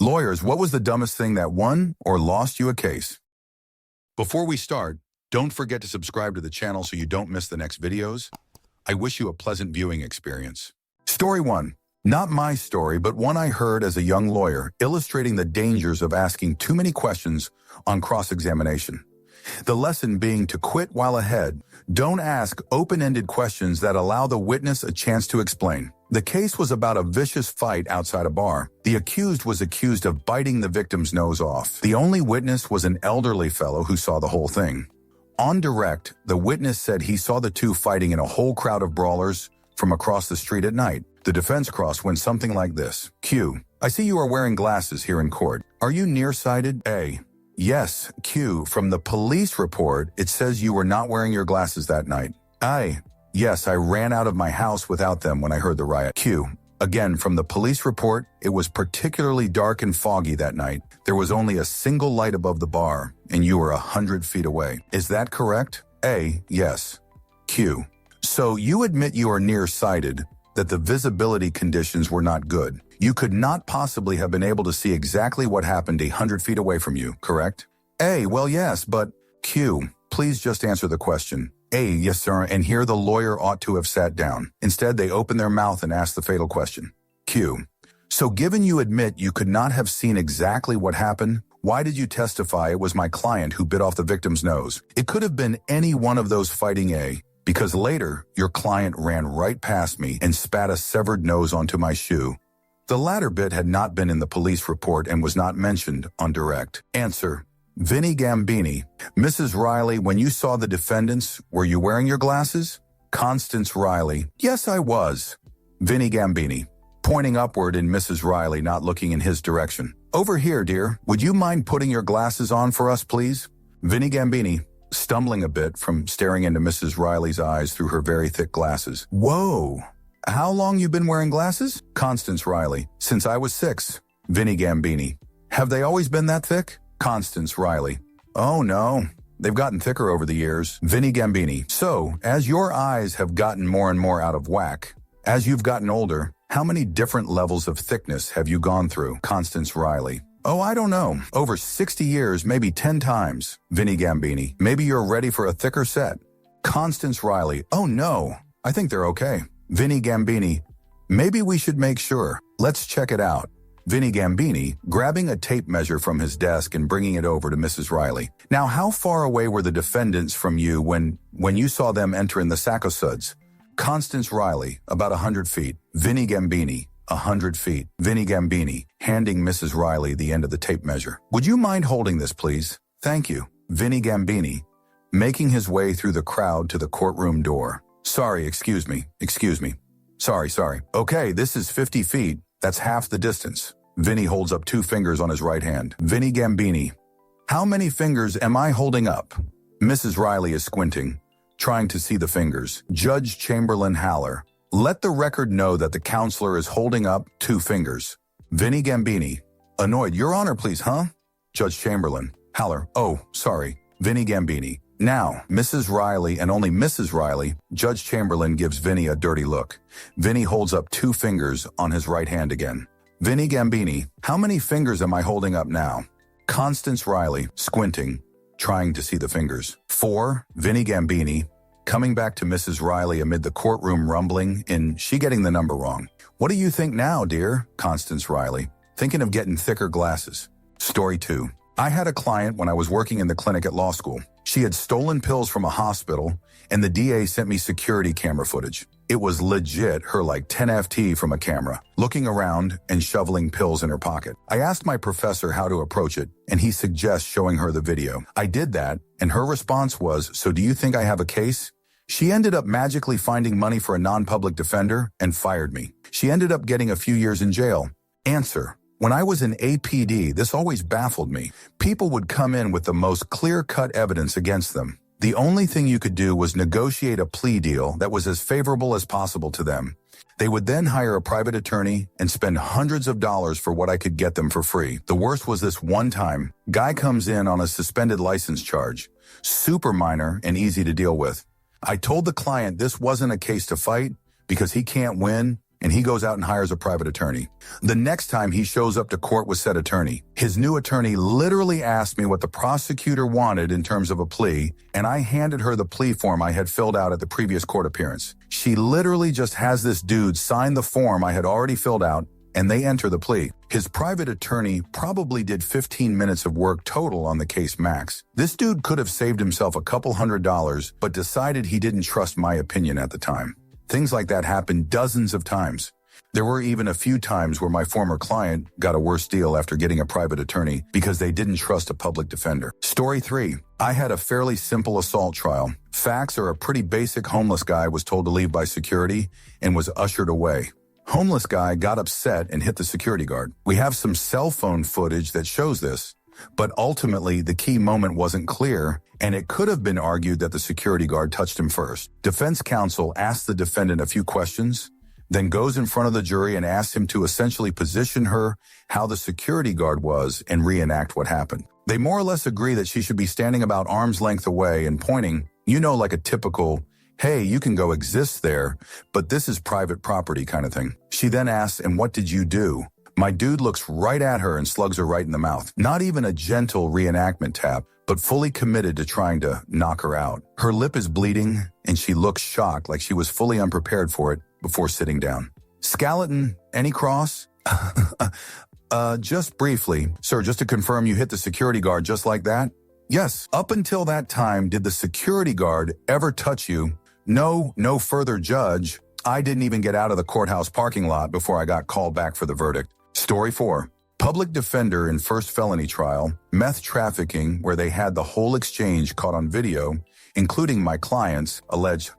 Lawyers, what was the dumbest thing that won or lost you a case? Before we start, don't forget to subscribe to the channel so you don't miss the next videos. I wish you a pleasant viewing experience. Story 1. Not my story, but one I heard as a young lawyer, illustrating the dangers of asking too many questions on cross-examination. The lesson being to quit while ahead. Don't ask open-ended questions that allow the witness a chance to explain. The case was about a vicious fight outside a bar. The accused was accused of biting the victim's nose off. The only witness was an elderly fellow who saw the whole thing. On direct, the witness said he saw the two fighting in a whole crowd of brawlers from across the street at night. The defense cross went something like this. Q. I see you are wearing glasses here in court. Are you nearsighted? A. Yes. Q. From the police report, it says you were not wearing your glasses that night. I. Yes, I ran out of my house without them when I heard the riot. Q. Again, from the police report, it was particularly dark and foggy that night. There was only a single light above the bar, and you were 100 feet away. Is that correct? A. Yes. Q. So you admit you are nearsighted, that the visibility conditions were not good. You could not possibly have been able to see exactly what happened 100 feet away from you, correct? A. Well, yes, but Q. Please just answer the question. A. Yes, sir, and here the lawyer ought to have sat down. Instead, they opened their mouth and asked the fatal question. Q. So given you admit you could not have seen exactly what happened, why did you testify it was my client who bit off the victim's nose? It could have been any one of those fighting A, because later, your client ran right past me and spat a severed nose onto my shoe. The latter bit had not been in the police report and was not mentioned on direct. Answer. Vinnie Gambini. Mrs. Riley, when you saw the defendants, were you wearing your glasses? Constance Riley. Yes, I was. Vinnie Gambini. Pointing upward and Mrs. Riley not looking in his direction. Over here, dear. Would you mind putting your glasses on for us, please? Vinnie Gambini. Stumbling a bit from staring into Mrs. Riley's eyes through her very thick glasses. Whoa! How long you been wearing glasses? Constance Riley. Since I was 6. Vinnie Gambini. Have they always been that thick? Constance Riley. Oh no, they've gotten thicker over the years. Vinnie Gambini. So, as your eyes have gotten more and more out of whack, as you've gotten older, how many different levels of thickness have you gone through? Constance Riley. Oh, I don't know. Over 60 years, maybe 10 times. Vinnie Gambini. Maybe you're ready for a thicker set. Constance Riley. Oh no, I think they're okay. Vinnie Gambini. Maybe we should make sure. Let's check it out. Vinnie Gambini, grabbing a tape measure from his desk and bringing it over to Mrs. Riley. Now, how far away were the defendants from you when you saw them enter in the sack of suds? Constance Riley, about 100 feet. Vinnie Gambini, 100 feet. Vinnie Gambini, handing Mrs. Riley the end of the tape measure. Would you mind holding this, please? Thank you. Vinnie Gambini, making his way through the crowd to the courtroom door. Sorry, excuse me. Sorry. Okay, this is 50 feet. That's half the distance. Vinnie holds up 2 fingers on his right hand. Vinnie Gambini. How many fingers am I holding up? Mrs. Riley is squinting, trying to see the fingers. Judge Chamberlain Haller. Let the record know that the counselor is holding up 2 fingers. Vinnie Gambini. Annoyed. Your Honor, please, huh? Judge Chamberlain. Haller. Oh, sorry. Vinnie Gambini. Now, Mrs. Riley and only Mrs. Riley, Judge Chamberlain gives Vinnie a dirty look. Vinnie holds up 2 fingers on his right hand again. Vinnie Gambini, how many fingers am I holding up now? Constance Riley, squinting, trying to see the fingers. 4, Vinnie Gambini, coming back to Mrs. Riley amid the courtroom rumbling and she getting the number wrong. What do you think now, dear? Constance Riley, thinking of getting thicker glasses. Story 2. I had a client when I was working in the clinic at law school. She had stolen pills from a hospital, and the DA sent me security camera footage. It was legit her like 10 FT from a camera, looking around and shoveling pills in her pocket. I asked my professor how to approach it, and he suggests showing her the video. I did that, and her response was, so do you think I have a case? She ended up magically finding money for a non-public defender and fired me. She ended up getting a few years in jail. Answer. When I was in APD, this always baffled me. People would come in with the most clear-cut evidence against them. The only thing you could do was negotiate a plea deal that was as favorable as possible to them. They would then hire a private attorney and spend hundreds of dollars for what I could get them for free. The worst was this one time. Guy comes in on a suspended license charge. Super minor and easy to deal with. I told the client this wasn't a case to fight because he can't win, and he goes out and hires a private attorney. The next time he shows up to court with said attorney, his new attorney literally asked me what the prosecutor wanted in terms of a plea, and I handed her the plea form I had filled out at the previous court appearance. She literally just has this dude sign the form I had already filled out, and they enter the plea. His private attorney probably did 15 minutes of work total on the case max. This dude could have saved himself a couple $100, but decided he didn't trust my opinion at the time. Things like that happen dozens of times. There were even a few times where my former client got a worse deal after getting a private attorney because they didn't trust a public defender. Story 3. I had a fairly simple assault trial. Facts are a pretty basic homeless guy was told to leave by security and was ushered away. Homeless guy got upset and hit the security guard. We have some cell phone footage that shows this, but ultimately the key moment wasn't clear, and it could have been argued that the security guard touched him first. Defense counsel asked the defendant a few questions, then goes in front of the jury and asks him to essentially position her how the security guard was and reenact what happened. They more or less agree that she should be standing about arm's length away and pointing, like a typical, hey, you can go exist there, but this is private property kind of thing. She then asks, and what did you do? My dude looks right at her and slugs her right in the mouth. Not even a gentle reenactment tap, but fully committed to trying to knock her out. Her lip is bleeding, and she looks shocked like she was fully unprepared for it before sitting down. Skeleton, any cross? Just briefly. Sir, just to confirm you hit the security guard just like that? Yes. Up until that time, did the security guard ever touch you? No further judge. I didn't even get out of the courthouse parking lot before I got called back for the verdict. Story 4. Public defender in first felony trial, meth trafficking, where they had the whole exchange caught on video, including my client's alleged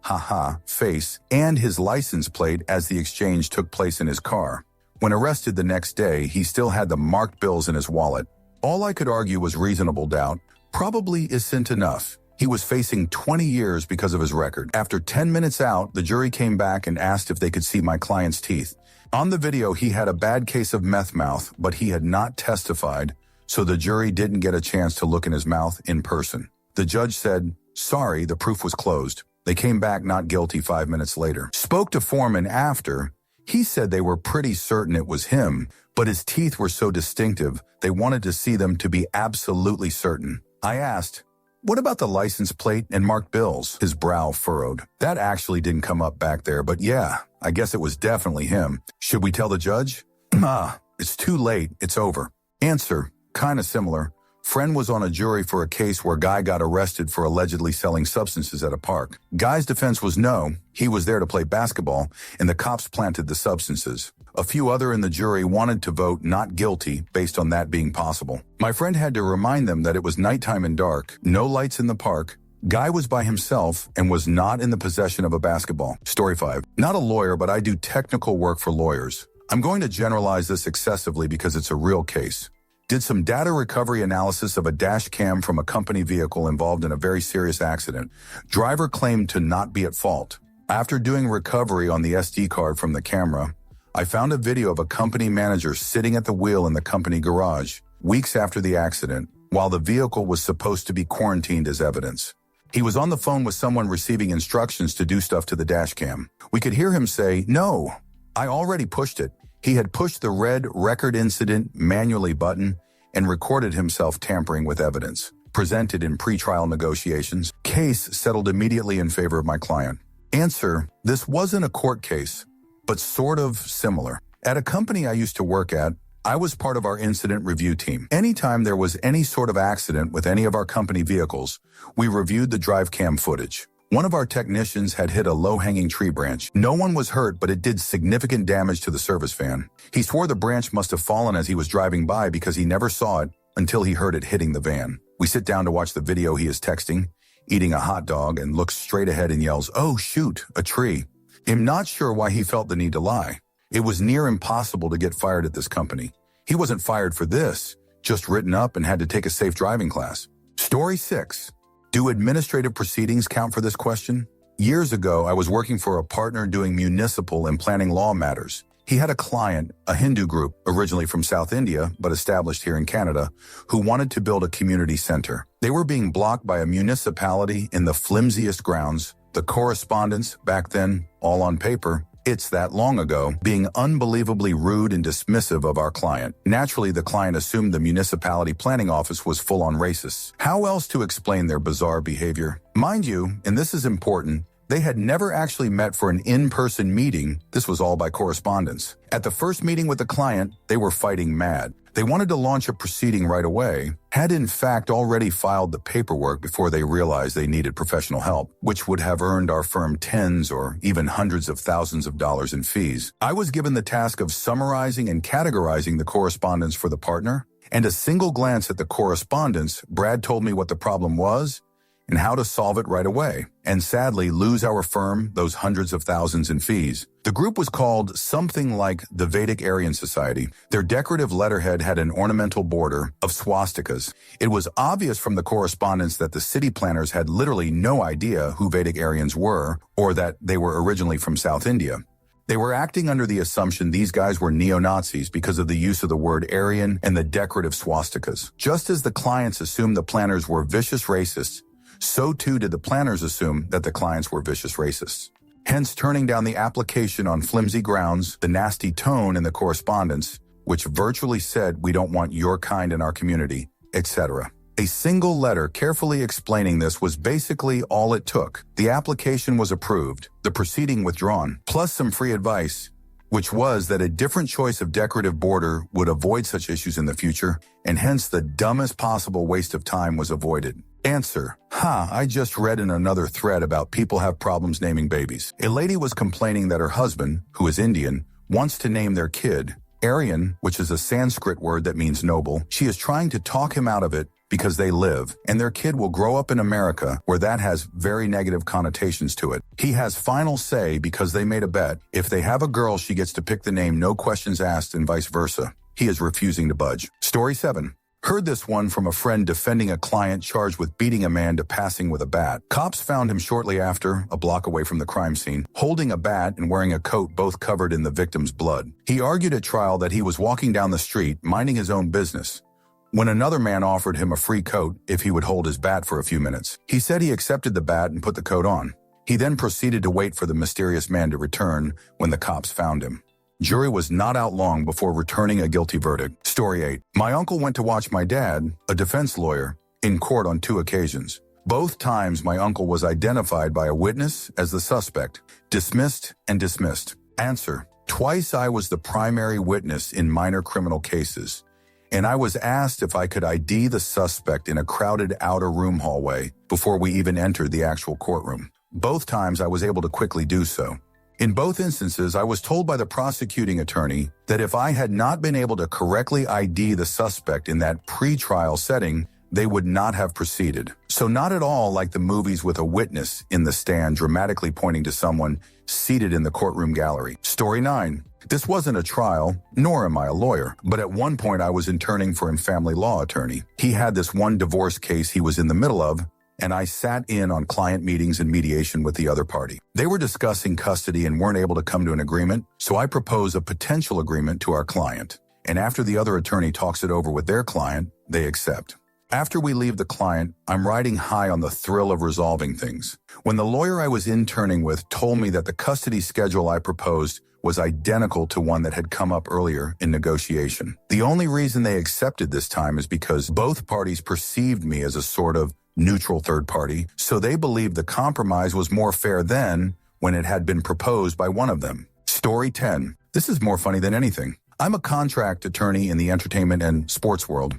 face and his license plate as the exchange took place in his car. When arrested the next day, he still had the marked bills in his wallet. All I could argue was reasonable doubt, probably isn't enough. He was facing 20 years because of his record. After 10 minutes out, the jury came back and asked if they could see my client's teeth. On the video, he had a bad case of meth mouth, but he had not testified, so the jury didn't get a chance to look in his mouth in person. The judge said, sorry, the proof was closed. They came back not guilty 5 minutes later. Spoke to foreman after. He said they were pretty certain it was him, but his teeth were so distinctive, they wanted to see them to be absolutely certain. I asked, what about the license plate and marked bills? His brow furrowed. That actually didn't come up back there, but yeah, I guess it was definitely him. Should we tell the judge? It's too late. It's over. Answer, kinda similar. Friend was on a jury for a case where guy got arrested for allegedly selling substances at a park. Guy's defense was no, he was there to play basketball, and the cops planted the substances. A few other in the jury wanted to vote not guilty based on that being possible. My friend had to remind them that it was nighttime and dark, no lights in the park. Guy was by himself and was not in the possession of a basketball. Story 5. Not a lawyer, but I do technical work for lawyers. I'm going to generalize this excessively because it's a real case. Did some data recovery analysis of a dash cam from a company vehicle involved in a very serious accident. Driver claimed to not be at fault. After doing recovery on the SD card from the camera, I found a video of a company manager sitting at the wheel in the company garage weeks after the accident, while the vehicle was supposed to be quarantined as evidence. He was on the phone with someone receiving instructions to do stuff to the dash cam. We could hear him say, "No, I already pushed it." He had pushed the red record incident manually button and recorded himself tampering with evidence, presented in pretrial negotiations. Case settled immediately in favor of my client. Answer, this wasn't a court case, but sort of similar. At a company I used to work at, I was part of our incident review team. Anytime there was any sort of accident with any of our company vehicles, we reviewed the drive cam footage. One of our technicians had hit a low-hanging tree branch. No one was hurt, but it did significant damage to the service van. He swore the branch must have fallen as he was driving by because he never saw it until he heard it hitting the van. We sit down to watch the video. He is texting, eating a hot dog, and looks straight ahead and yells, "Oh, shoot, a tree." I'm not sure why he felt the need to lie. It was near impossible to get fired at this company. He wasn't fired for this, just written up and had to take a safe driving class. Story 6. Do administrative proceedings count for this question? Years ago, I was working for a partner doing municipal and planning law matters. He had a client, a Hindu group, originally from South India, but established here in Canada, who wanted to build a community center. They were being blocked by a municipality in the flimsiest grounds. The correspondence, back then, all on paper, It's that long ago, being unbelievably rude and dismissive of our client. Naturally, the client assumed the municipality planning office was full on racist. How else to explain their bizarre behavior? Mind you, and this is important, they had never actually met for an in-person meeting. This was all by correspondence. At the first meeting with the client, they were fighting mad. They wanted to launch a proceeding right away, had in fact already filed the paperwork before they realized they needed professional help, which would have earned our firm tens or even hundreds of thousands of dollars in fees. I was given the task of summarizing and categorizing the correspondence for the partner, and a single glance at the correspondence, Brad told me what the problem was and how to solve it right away, and sadly lose our firm those hundreds of thousands in fees. The group was called something like the Vedic Aryan Society. Their decorative letterhead had an ornamental border of swastikas. It was obvious from the correspondence that the city planners had literally no idea who Vedic Aryans were or that they were originally from South India. They were acting under the assumption these guys were neo-Nazis because of the use of the word Aryan and the decorative swastikas. Just as the clients assumed the planners were vicious racists, so too did the planners assume that the clients were vicious racists. Hence, turning down the application on flimsy grounds, the nasty tone in the correspondence, which virtually said, "We don't want your kind in our community," etc. A single letter carefully explaining this was basically all it took. The application was approved, the proceeding withdrawn, plus some free advice, which was that a different choice of decorative border would avoid such issues in the future, and hence the dumbest possible waste of time was avoided. Answer: I just read in another thread about people have problems naming babies. A lady was complaining that her husband, who is Indian, wants to name their kid Aryan, which is a Sanskrit word that means noble. She is trying to talk him out of it because they live, and their kid will grow up in America where that has very negative connotations to it. He has final say because they made a bet. If they have a girl, she gets to pick the name, no questions asked, and vice versa. He is refusing to budge. Story 7. Heard this one from a friend defending a client charged with beating a man to passing with a bat. Cops found him shortly after, a block away from the crime scene, holding a bat and wearing a coat both covered in the victim's blood. He argued at trial that he was walking down the street, minding his own business, when another man offered him a free coat if he would hold his bat for a few minutes. He said he accepted the bat and put the coat on. He then proceeded to wait for the mysterious man to return when the cops found him. Jury was not out long before returning a guilty verdict. Story 8. My uncle went to watch my dad, a defense lawyer, in court on 2 occasions. Both times my uncle was identified by a witness as the suspect, dismissed and dismissed. Answer: twice I was the primary witness in minor criminal cases, and I was asked if I could ID the suspect in a crowded outer room hallway before we even entered the actual courtroom. Both times I was able to quickly do so. In both instances, I was told by the prosecuting attorney that if I had not been able to correctly ID the suspect in that pre-trial setting, they would not have proceeded. So not at all like the movies with a witness in the stand dramatically pointing to someone seated in the courtroom gallery. Story 9. This wasn't a trial, nor am I a lawyer, but at one point I was interning for a family law attorney. He had this one divorce case he was in the middle of, and I sat in on client meetings and mediation with the other party. They were discussing custody and weren't able to come to an agreement, so I proposed a potential agreement to our client. And after the other attorney talks it over with their client, they accept. After we leave the client, I'm riding high on the thrill of resolving things, when the lawyer I was interning with told me that the custody schedule I proposed was identical to one that had come up earlier in negotiation. The only reason they accepted this time is because both parties perceived me as a sort of neutral third party, so they believed the compromise was more fair then when it had been proposed by one of them. Story 10. This is more funny than anything. I'm a contract attorney in the entertainment and sports world.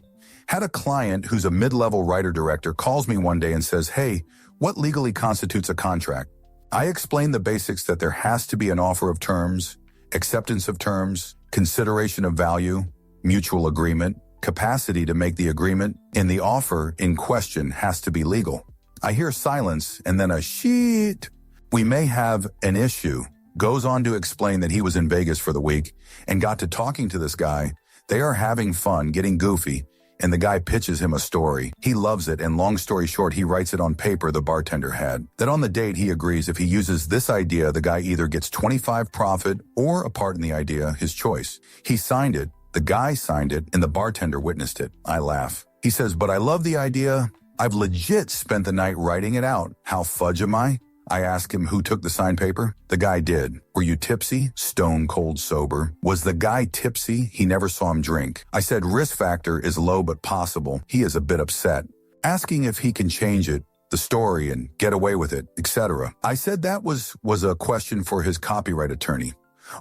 Had a client who's a mid-level writer-director calls me one day and says, "Hey, what legally constitutes a contract?" I explained the basics that there has to be an offer of terms, acceptance of terms, consideration of value, mutual agreement, capacity to make the agreement, and the offer in question has to be legal. I hear silence and then a shit. We may have an issue. Goes on to explain that he was in Vegas for the week and got to talking to this guy. They are having fun, getting goofy, and the guy pitches him a story. He loves it, and long story short, he writes it on paper the bartender had. Then on the date, he agrees if he uses this idea, the guy either gets 25 profit or a part in the idea, his choice. He signed it. The guy signed it, and the bartender witnessed it. I laugh. He says, "But I love the idea. I've legit spent the night writing it out. How fudge am I?" I asked him who took the signed paper. The guy did. Were you tipsy? Stone cold sober. Was the guy tipsy? He never saw him drink. I said risk factor is low but possible. He is a bit upset. Asking if he can change it, the story, and get away with it, etc. I said that was a question for his copyright attorney.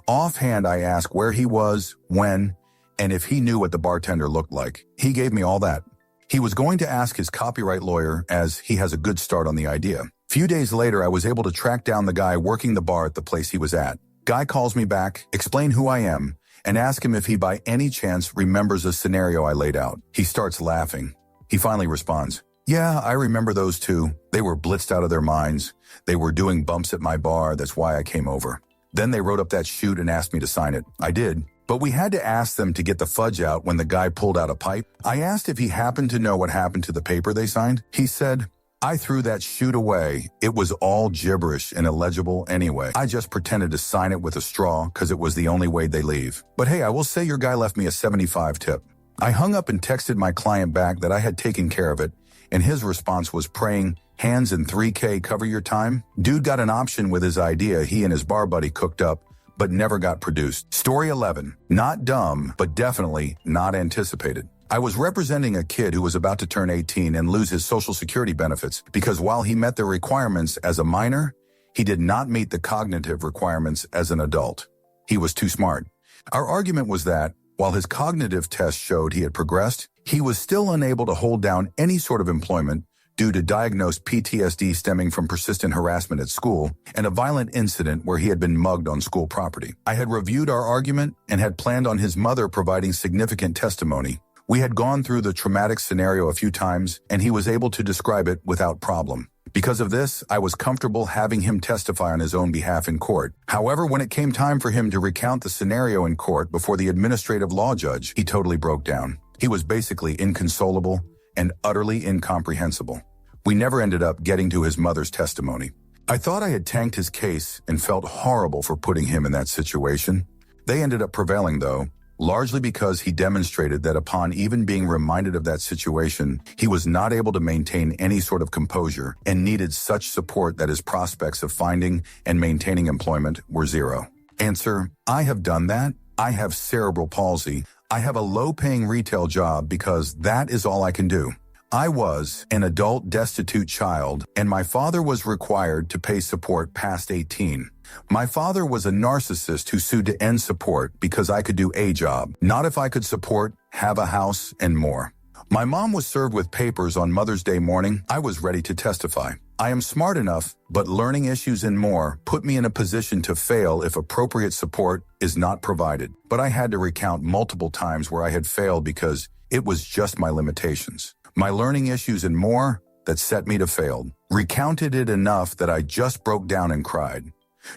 Offhand, I asked where he was, when, and if he knew what the bartender looked like. He gave me all that. He was going to ask his copyright lawyer as he has a good start on the idea. Few days later, I was able to track down the guy working the bar at the place he was at. Guy calls me back, explain who I am, and ask him if he by any chance remembers a scenario I laid out. He starts laughing. He finally responds, "Yeah, I remember those two. They were blitzed out of their minds. They were doing bumps at my bar, that's why I came over. Then they wrote up that shoot and asked me to sign it. I did. But we had to ask them to get the fudge out when the guy pulled out a pipe. I asked if he happened to know what happened to the paper they signed. He said, I threw that shoot away. It was all gibberish and illegible anyway. I just pretended to sign it with a straw because it was the only way they leave. But hey, I will say your guy left me a 75 tip. I hung up and texted my client back that I had taken care of it, and his response was praying, hands in 3K cover your time. Dude got an option with his idea he and his bar buddy cooked up, but never got produced. Story 11. Not dumb, but definitely not anticipated. I was representing a kid who was about to turn 18 and lose his Social Security benefits because while he met the requirements as a minor, he did not meet the cognitive requirements as an adult. He was too smart. Our argument was that, while his cognitive test showed he had progressed, he was still unable to hold down any sort of employment due to diagnosed PTSD stemming from persistent harassment at school and a violent incident where he had been mugged on school property. I had reviewed our argument and had planned on his mother providing significant testimony. We had gone through the traumatic scenario a few times, and he was able to describe it without problem. Because of this, I was comfortable having him testify on his own behalf in court. However, when it came time for him to recount the scenario in court before the administrative law judge, he totally broke down. He was basically inconsolable and utterly incomprehensible. We never ended up getting to his mother's testimony. I thought I had tanked his case and felt horrible for putting him in that situation. They ended up prevailing, though, largely because he demonstrated that upon even being reminded of that situation, he was not able to maintain any sort of composure and needed such support that his prospects of finding and maintaining employment were zero. Answer: I have done that. I have cerebral palsy. I have a low-paying retail job because that is all I can do. I was an adult destitute child, and my father was required to pay support past 18. My father was a narcissist who sued to end support because I could do a job, not if I could support, have a house, and more. My mom was served with papers on Mother's Day morning. I was ready to testify. I am smart enough, but learning issues and more put me in a position to fail if appropriate support is not provided. But I had to recount multiple times where I had failed because it was just my limitations. My learning issues and more that set me to fail. Recounted it enough that I just broke down and cried.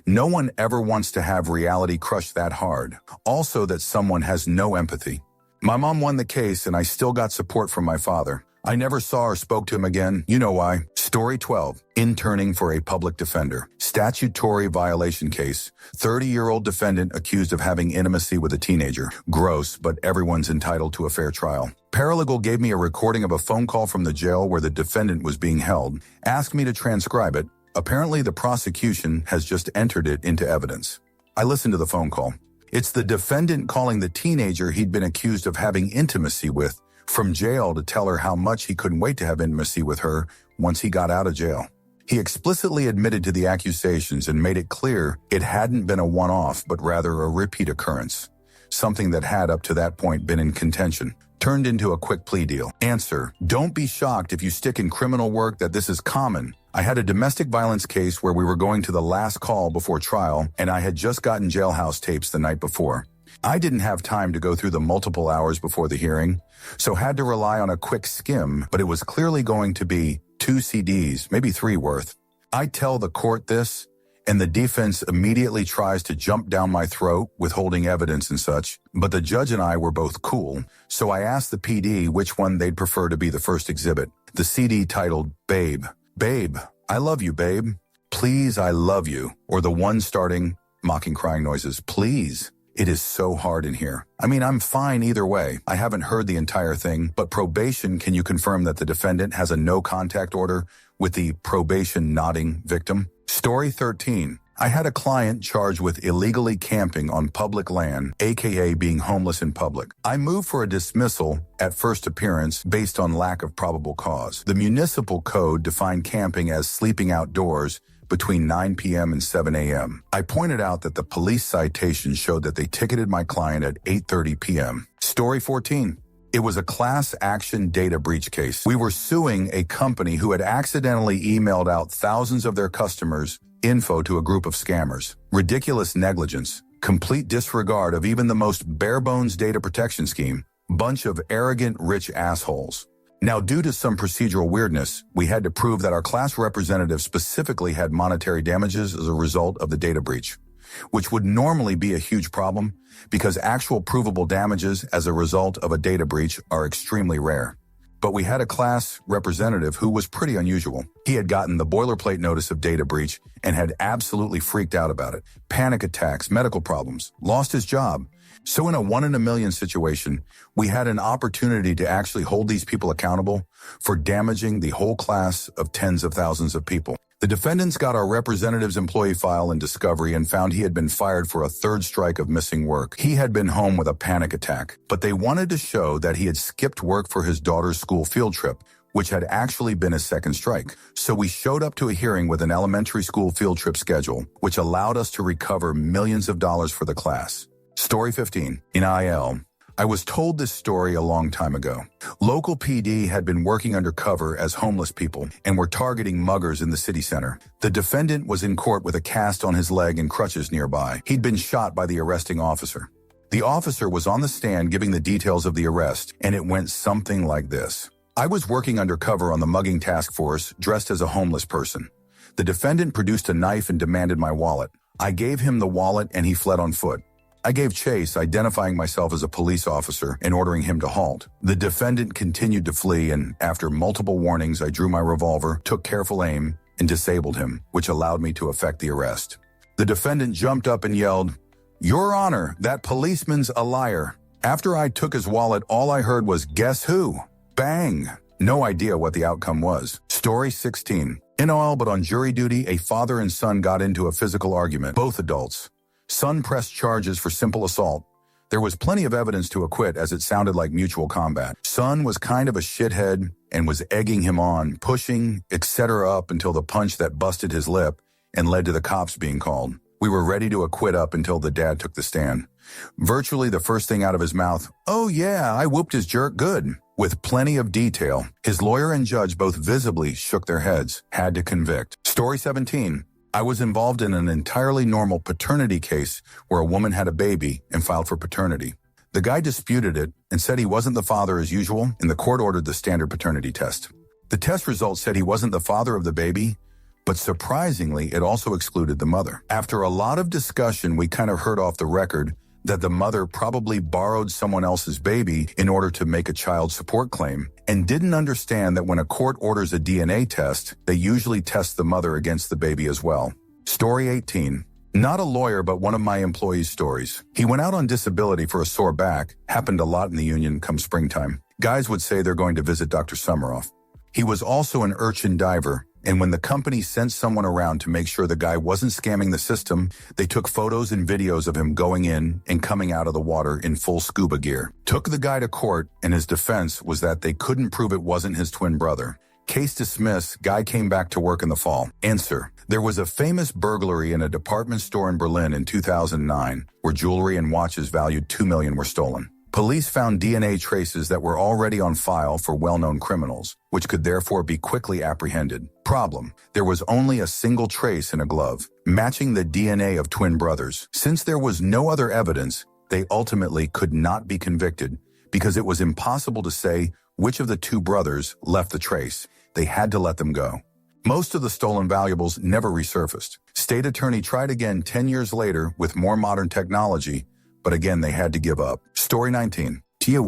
No one ever wants to have reality crush that hard. Also that someone has no empathy. My mom won the case and I still got support from my father. I never saw or spoke to him again. You know why. Story 12. Interning for a public defender. Statutory violation case. 30-year-old defendant accused of having intimacy with a teenager. Gross, but everyone's entitled to a fair trial. Paralegal gave me a recording of a phone call from the jail where the defendant was being held. Asked me to transcribe it. Apparently, the prosecution has just entered it into evidence. I listened to the phone call. It's the defendant calling the teenager he'd been accused of having intimacy with from jail to tell her how much he couldn't wait to have intimacy with her once he got out of jail. He explicitly admitted to the accusations and made it clear it hadn't been a one-off, but rather a repeat occurrence. Something that had up to that point been in contention. Turned into a quick plea deal. Answer: don't be shocked if you stick in criminal work that this is common. I had a domestic violence case where we were going to the last call before trial, and I had just gotten jailhouse tapes the night before. I didn't have time to go through the multiple hours before the hearing, so had to rely on a quick skim, but it was clearly going to be 2 CDs, maybe 3 worth. I tell the court this, and the defense immediately tries to jump down my throat, withholding evidence and such, but the judge and I were both cool, so I asked the PD which one they'd prefer to be the first exhibit. The CD titled Babe. Babe, I love you, babe. Please, I love you. Or the one starting, mocking crying noises, please. It is so hard in here. I mean, I'm fine either way. I haven't heard the entire thing, but probation, can you confirm that the defendant has a no contact order with the probation nodding victim? Story 13. I had a client charged with illegally camping on public land, aka being homeless in public. I moved for a dismissal at first appearance based on lack of probable cause. The municipal code defined camping as sleeping outdoors between 9 p.m. and 7 a.m. I pointed out that the police citation showed that they ticketed my client at 8:30 p.m. Story 14. It was a class action data breach case. We were suing a company who had accidentally emailed out thousands of their customers' info to a group of scammers. Ridiculous negligence, complete disregard of even the most bare-bones data protection scheme. Bunch of arrogant, rich assholes. Now, due to some procedural weirdness, we had to prove that our class representative specifically had monetary damages as a result of the data breach, which would normally be a huge problem because actual provable damages as a result of a data breach are extremely rare. But we had a class representative who was pretty unusual. He had gotten the boilerplate notice of data breach and had absolutely freaked out about it. Panic attacks, medical problems, lost his job. So in a 1 in a million situation, we had an opportunity to actually hold these people accountable for damaging the whole class of tens of thousands of people. The defendants got our representative's employee file in discovery and found he had been fired for a third strike of missing work. He had been home with a panic attack, but they wanted to show that he had skipped work for his daughter's school field trip, which had actually been his second strike. So we showed up to a hearing with an elementary school field trip schedule, which allowed us to recover millions of dollars for the class. Story 15. In IL, I was told this story a long time ago. Local PD had been working undercover as homeless people and were targeting muggers in the city center. The defendant was in court with a cast on his leg and crutches nearby. He'd been shot by the arresting officer. The officer was on the stand giving the details of the arrest, and it went something like this. I was working undercover on the mugging task force, dressed as a homeless person. The defendant produced a knife and demanded my wallet. I gave him the wallet and he fled on foot. I gave chase, identifying myself as a police officer and ordering him to halt. The defendant continued to flee, and after multiple warnings, I drew my revolver, took careful aim, and disabled him, which allowed me to effect the arrest. The defendant jumped up and yelled, "Your Honor, that policeman's a liar." After I took his wallet, all I heard was, "Guess who?" Bang! No idea what the outcome was. Story 16. In oil but on jury duty, a father and son got into a physical argument, both adults. Son pressed charges for simple assault. There was plenty of evidence to acquit as it sounded like mutual combat. Son was kind of a shithead and was egging him on, pushing, etc. up until the punch that busted his lip and led to the cops being called. We were ready to acquit up until the dad took the stand. Virtually the first thing out of his mouth, "Oh yeah, I whooped his jerk good," with plenty of detail. His lawyer and judge both visibly shook their heads, had to convict. Story 17. I was involved in an entirely normal paternity case where a woman had a baby and filed for paternity. The guy disputed it and said he wasn't the father as usual, and the court ordered the standard paternity test. The test results said he wasn't the father of the baby, but surprisingly, it also excluded the mother. After a lot of discussion, we kind of heard off the record that the mother probably borrowed someone else's baby in order to make a child support claim and didn't understand that when a court orders a DNA test, they usually test the mother against the baby as well. Story 18. Not a lawyer, but one of my employees' stories. He went out on disability for a sore back, happened a lot in the union come springtime. Guys would say they're going to visit Dr. Summeroff. He was also an urchin diver, and when the company sent someone around to make sure the guy wasn't scamming the system, they took photos and videos of him going in and coming out of the water in full scuba gear. Took the guy to court, and his defense was that they couldn't prove it wasn't his twin brother. Case dismissed, guy came back to work in the fall. Answer. There was a famous burglary in a department store in Berlin in 2009 where jewelry and watches valued $2 million were stolen. Police found DNA traces that were already on file for well-known criminals, which could therefore be quickly apprehended. Problem: there was only a single trace in a glove, matching the DNA of twin brothers. Since there was no other evidence, they ultimately could not be convicted because it was impossible to say which of the two brothers left the trace. They had to let them go. Most of the stolen valuables never resurfaced. State attorney tried again 10 years later with more modern technology, but again they had to give up. Story 19. Tia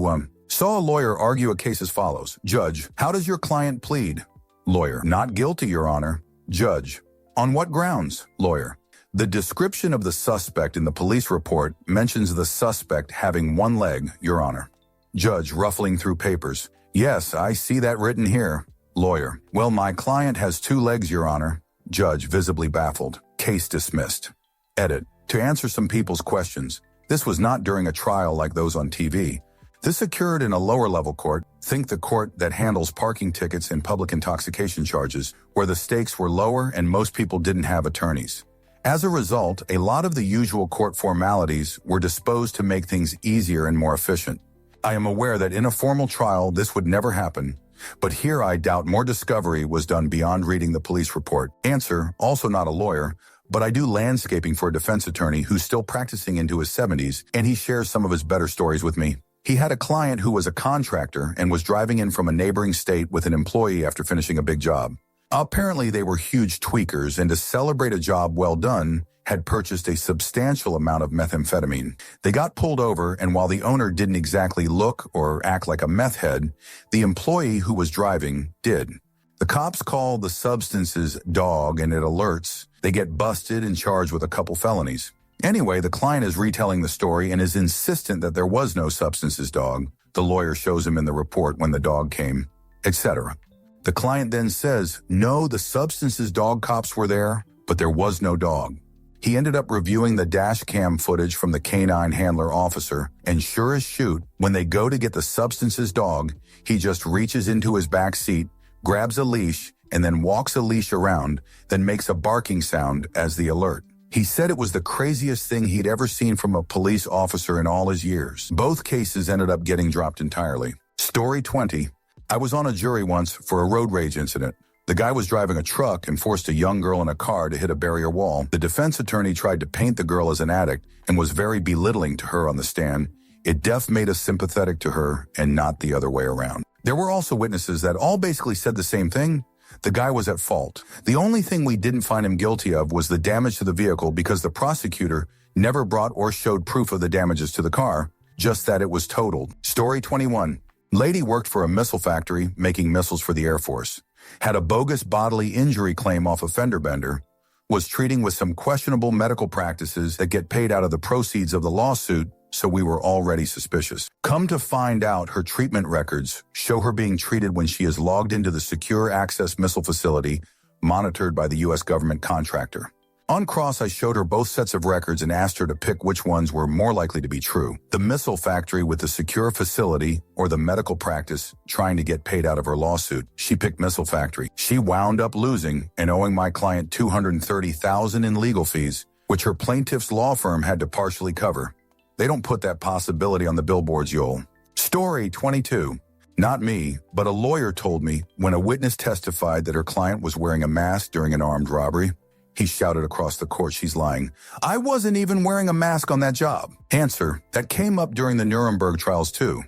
saw a lawyer argue a case as follows. Judge, how does your client plead? Lawyer, not guilty, Your Honor. Judge, on what grounds? Lawyer, the description of the suspect in the police report mentions the suspect having one leg, Your Honor. Judge, ruffling through papers, yes, I see that written here. Lawyer, well, my client has two legs, Your Honor. Judge visibly baffled. Case dismissed. Edit. To answer some people's questions, this was not during a trial like those on TV. This occurred in a lower-level court, think the court that handles parking tickets and public intoxication charges, where the stakes were lower and most people didn't have attorneys. As a result, a lot of the usual court formalities were disposed to make things easier and more efficient. I am aware that in a formal trial this would never happen, but here I doubt more discovery was done beyond reading the police report. Answer, also not a lawyer, but I do landscaping for a defense attorney who's still practicing into his 70s, and he shares some of his better stories with me. He had a client who was a contractor and was driving in from a neighboring state with an employee after finishing a big job. Apparently they were huge tweakers, and to celebrate a job well done, had purchased a substantial amount of methamphetamine. They got pulled over, and while the owner didn't exactly look or act like a meth head, the employee who was driving did. The cops call the substances dog, and it alerts. They get busted and charged with a couple felonies. Anyway, the client is retelling the story and is insistent that there was no substances dog. The lawyer shows him in the report when the dog came, etc. The client then says, no, the substances dog cops were there, but there was no dog. He ended up reviewing the dash cam footage from the canine handler officer, and sure as shoot, when they go to get the substances dog, he just reaches into his back seat, grabs a leash, and then walks a leash around, then makes a barking sound as the alert. He said it was the craziest thing he'd ever seen from a police officer in all his years. Both cases ended up getting dropped entirely. Story 20. I was on a jury once for a road rage incident. The guy was driving a truck and forced a young girl in a car to hit a barrier wall. The defense attorney tried to paint the girl as an addict and was very belittling to her on the stand. It made us sympathetic to her and not the other way around. There were also witnesses that all basically said the same thing. The guy was at fault. The only thing we didn't find him guilty of was the damage to the vehicle because the prosecutor never brought or showed proof of the damages to the car, just that it was totaled. Story 21. Lady worked for a missile factory making missiles for the Air Force. Had a bogus bodily injury claim off a fender bender. Was treating with some questionable medical practices that get paid out of the proceeds of the lawsuit, so we were already suspicious. Come to find out, her treatment records show her being treated when she is logged into the Secure Access Missile Facility, monitored by the U.S. government contractor. On cross, I showed her both sets of records and asked her to pick which ones were more likely to be true. The missile factory with the secure facility or the medical practice trying to get paid out of her lawsuit. She picked missile factory. She wound up losing and owing my client $230,000 in legal fees, which her plaintiff's law firm had to partially cover. They don't put that possibility on the billboards, y'all. Story 22. Not me, but a lawyer told me when a witness testified that her client was wearing a mask during an armed robbery. He shouted across the court, she's lying. I wasn't even wearing a mask on that job. Answer, that came up during the Nuremberg trials too.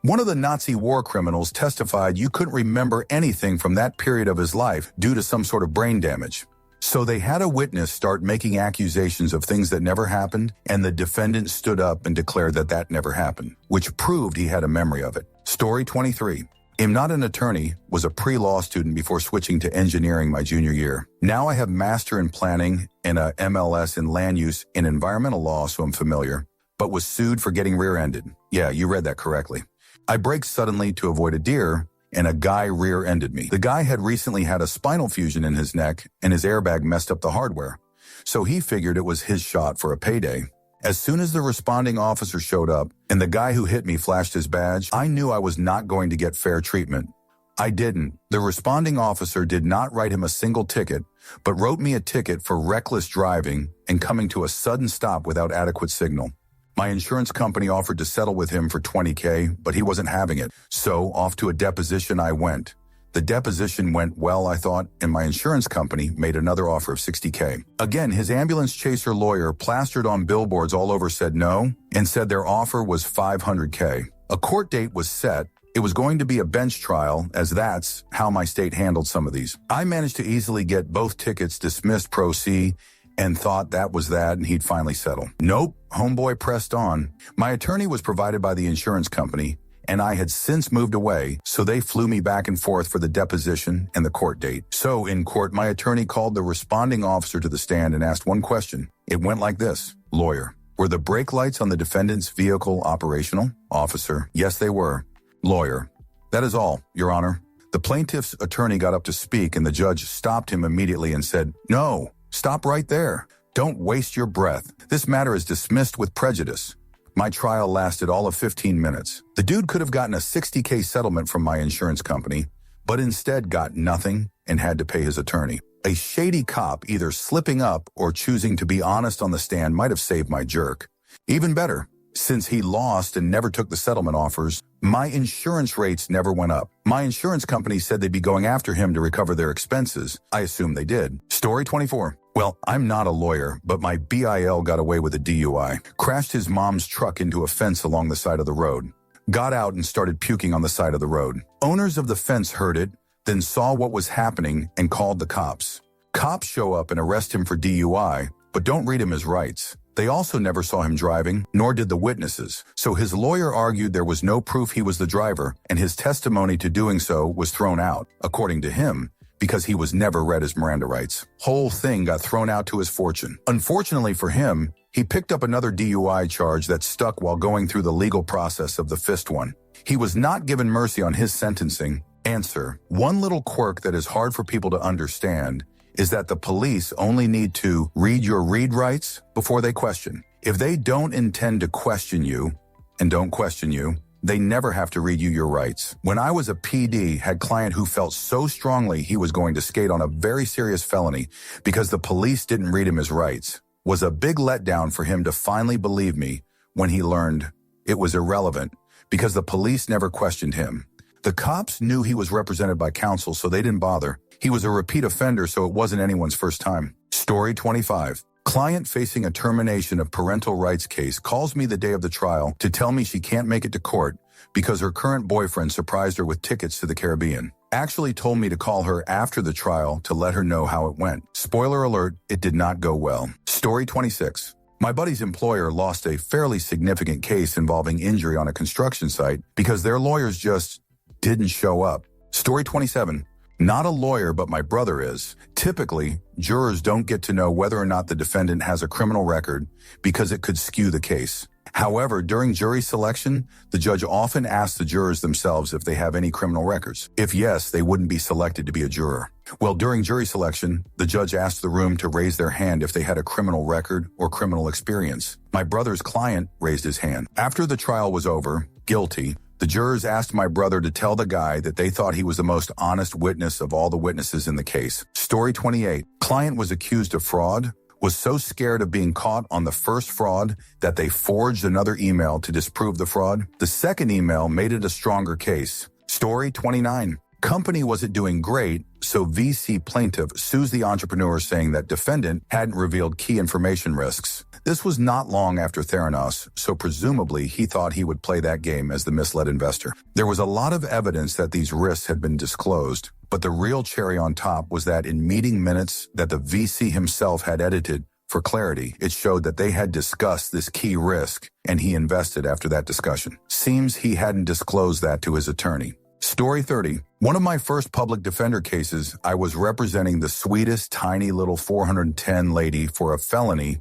One of the Nazi war criminals testified you couldn't remember anything from that period of his life due to some sort of brain damage. So they had a witness start making accusations of things that never happened, and the defendant stood up and declared that that never happened, which proved he had a memory of it. Story 23. I'm not an attorney, was a pre-law student before switching to engineering my junior year. Now I have master in planning and a MLS in land use and environmental law, so I'm familiar, but was sued for getting rear-ended. Yeah, you read that correctly. I braked suddenly to avoid a deer, and a guy rear-ended me. The guy had recently had a spinal fusion in his neck, and his airbag messed up the hardware. So he figured it was his shot for a payday. As soon as the responding officer showed up and the guy who hit me flashed his badge, I knew I was not going to get fair treatment. I didn't. The responding officer did not write him a single ticket, but wrote me a ticket for reckless driving and coming to a sudden stop without adequate signal. My insurance company offered to settle with him for $20K, but he wasn't having it. So off to a deposition I went. The deposition went well, I thought, and my insurance company made another offer of $60K. Again, his ambulance chaser lawyer plastered on billboards all over said no and said their offer was $500K. A court date was set. It was going to be a bench trial, as that's how my state handled some of these. I managed to easily get both tickets dismissed pro se and thought that was that and he'd finally settle. Nope, homeboy pressed on. My attorney was provided by the insurance company, and I had since moved away, so they flew me back and forth for the deposition and the court date. So in court, my attorney called the responding officer to the stand and asked one question. It went like this. Lawyer, were the brake lights on the defendant's vehicle operational? Officer, yes, they were. Lawyer, that is all, Your Honor. The plaintiff's attorney got up to speak and the judge stopped him immediately and said, "No, stop right there. Don't waste your breath. This matter is dismissed with prejudice." My trial lasted all of 15 minutes. The dude could have gotten a $60K settlement from my insurance company, but instead got nothing and had to pay his attorney. A shady cop either slipping up or choosing to be honest on the stand might have saved my jerk. Even better, since he lost and never took the settlement offers, my insurance rates never went up. My insurance company said they'd be going after him to recover their expenses. I assume they did. Story 24. Well, I'm not a lawyer, but my BIL got away with a DUI, crashed his mom's truck into a fence along the side of the road, got out and started puking on the side of the road. Owners of the fence heard it, then saw what was happening and called the cops. Cops show up and arrest him for DUI, but don't read him his rights. They also never saw him driving, nor did the witnesses, so his lawyer argued there was no proof he was the driver, and his testimony to doing so was thrown out, according to him, because he was never read his Miranda rights. Whole thing got thrown out to his fortune. Unfortunately for him, he picked up another DUI charge that stuck while going through the legal process of the fifth one. He was not given mercy on his sentencing. Answer: one little quirk that is hard for people to understand is that the police only need to read your read rights before they question. If they don't intend to question you and don't question you, they never have to read you your rights. When I was a PD, had client who felt so strongly he was going to skate on a very serious felony because the police didn't read him his rights. Was a big letdown for him to finally believe me when he learned it was irrelevant because the police never questioned him. The cops knew he was represented by counsel, so they didn't bother. He was a repeat offender, so it wasn't anyone's first time. Story 25. Client facing a termination of parental rights case calls me the day of the trial to tell me she can't make it to court because her current boyfriend surprised her with tickets to the Caribbean. Actually told me to call her after the trial to let her know how it went. Spoiler alert, it did not go well. Story 26. My buddy's employer lost a fairly significant case involving injury on a construction site because their lawyers just didn't show up. Story 27. Not a lawyer, but my brother is. Typically, jurors don't get to know whether or not the defendant has a criminal record because it could skew the case. However, during jury selection, the judge often asks the jurors themselves if they have any criminal records. If yes, they wouldn't be selected to be a juror. Well, during jury selection, the judge asked the room to raise their hand if they had a criminal record or criminal experience. My brother's client raised his hand. After the trial was over, guilty, the jurors asked my brother to tell the guy that they thought he was the most honest witness of all the witnesses in the case. Story 28. Client was accused of fraud, was so scared of being caught on the first fraud that they forged another email to disprove the fraud. The second email made it a stronger case. Story 29. Company wasn't doing great, so VC plaintiff sues the entrepreneur saying that defendant hadn't revealed key information risks. This was not long after Theranos, so presumably he thought he would play that game as the misled investor. There was a lot of evidence that these risks had been disclosed, but the real cherry on top was that in meeting minutes that the VC himself had edited for clarity, it showed that they had discussed this key risk and he invested after that discussion. Seems he hadn't disclosed that to his attorney. Story 30. One of my first public defender cases, I was representing the sweetest, tiny little 410 lady for a felony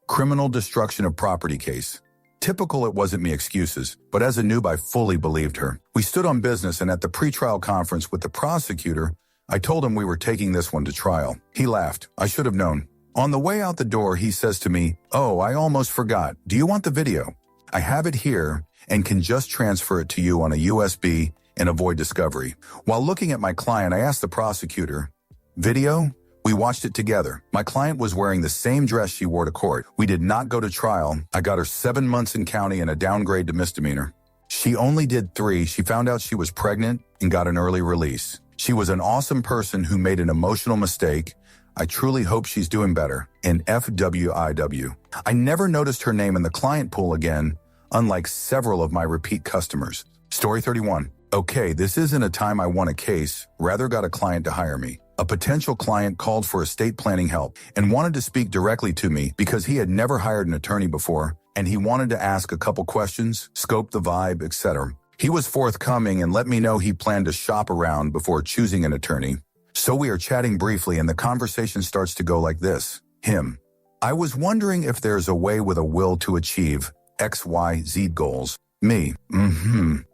criminal destruction of property case. Typical it wasn't me excuses, but as a noob I fully believed her. We stood on business and at the pretrial conference with the prosecutor, I told him we were taking this one to trial. He laughed. I should have known. On the way out the door, he says to me, "Oh, I almost forgot. Do you want the video? I have it here and can just transfer it to you on a USB and avoid discovery." While looking at my client, I asked the prosecutor, "Video?" We watched it together. My client was wearing the same dress she wore to court. We did not go to trial. I got her 7 months in county and a downgrade to misdemeanor. She only did 3. She found out she was pregnant and got an early release. She was an awesome person who made an emotional mistake. I truly hope she's doing better. In FWIW. I never noticed her name in the client pool again, unlike several of my repeat customers. Story 31. Okay, this isn't a time I won a case, rather got a client to hire me. A potential client called for estate planning help and wanted to speak directly to me because he had never hired an attorney before, and he wanted to ask a couple questions, scope the vibe, etc. He was forthcoming and let me know he planned to shop around before choosing an attorney. So we are chatting briefly and the conversation starts to go like this. Him. I was wondering if there's a way with a will to achieve XYZ goals. Me.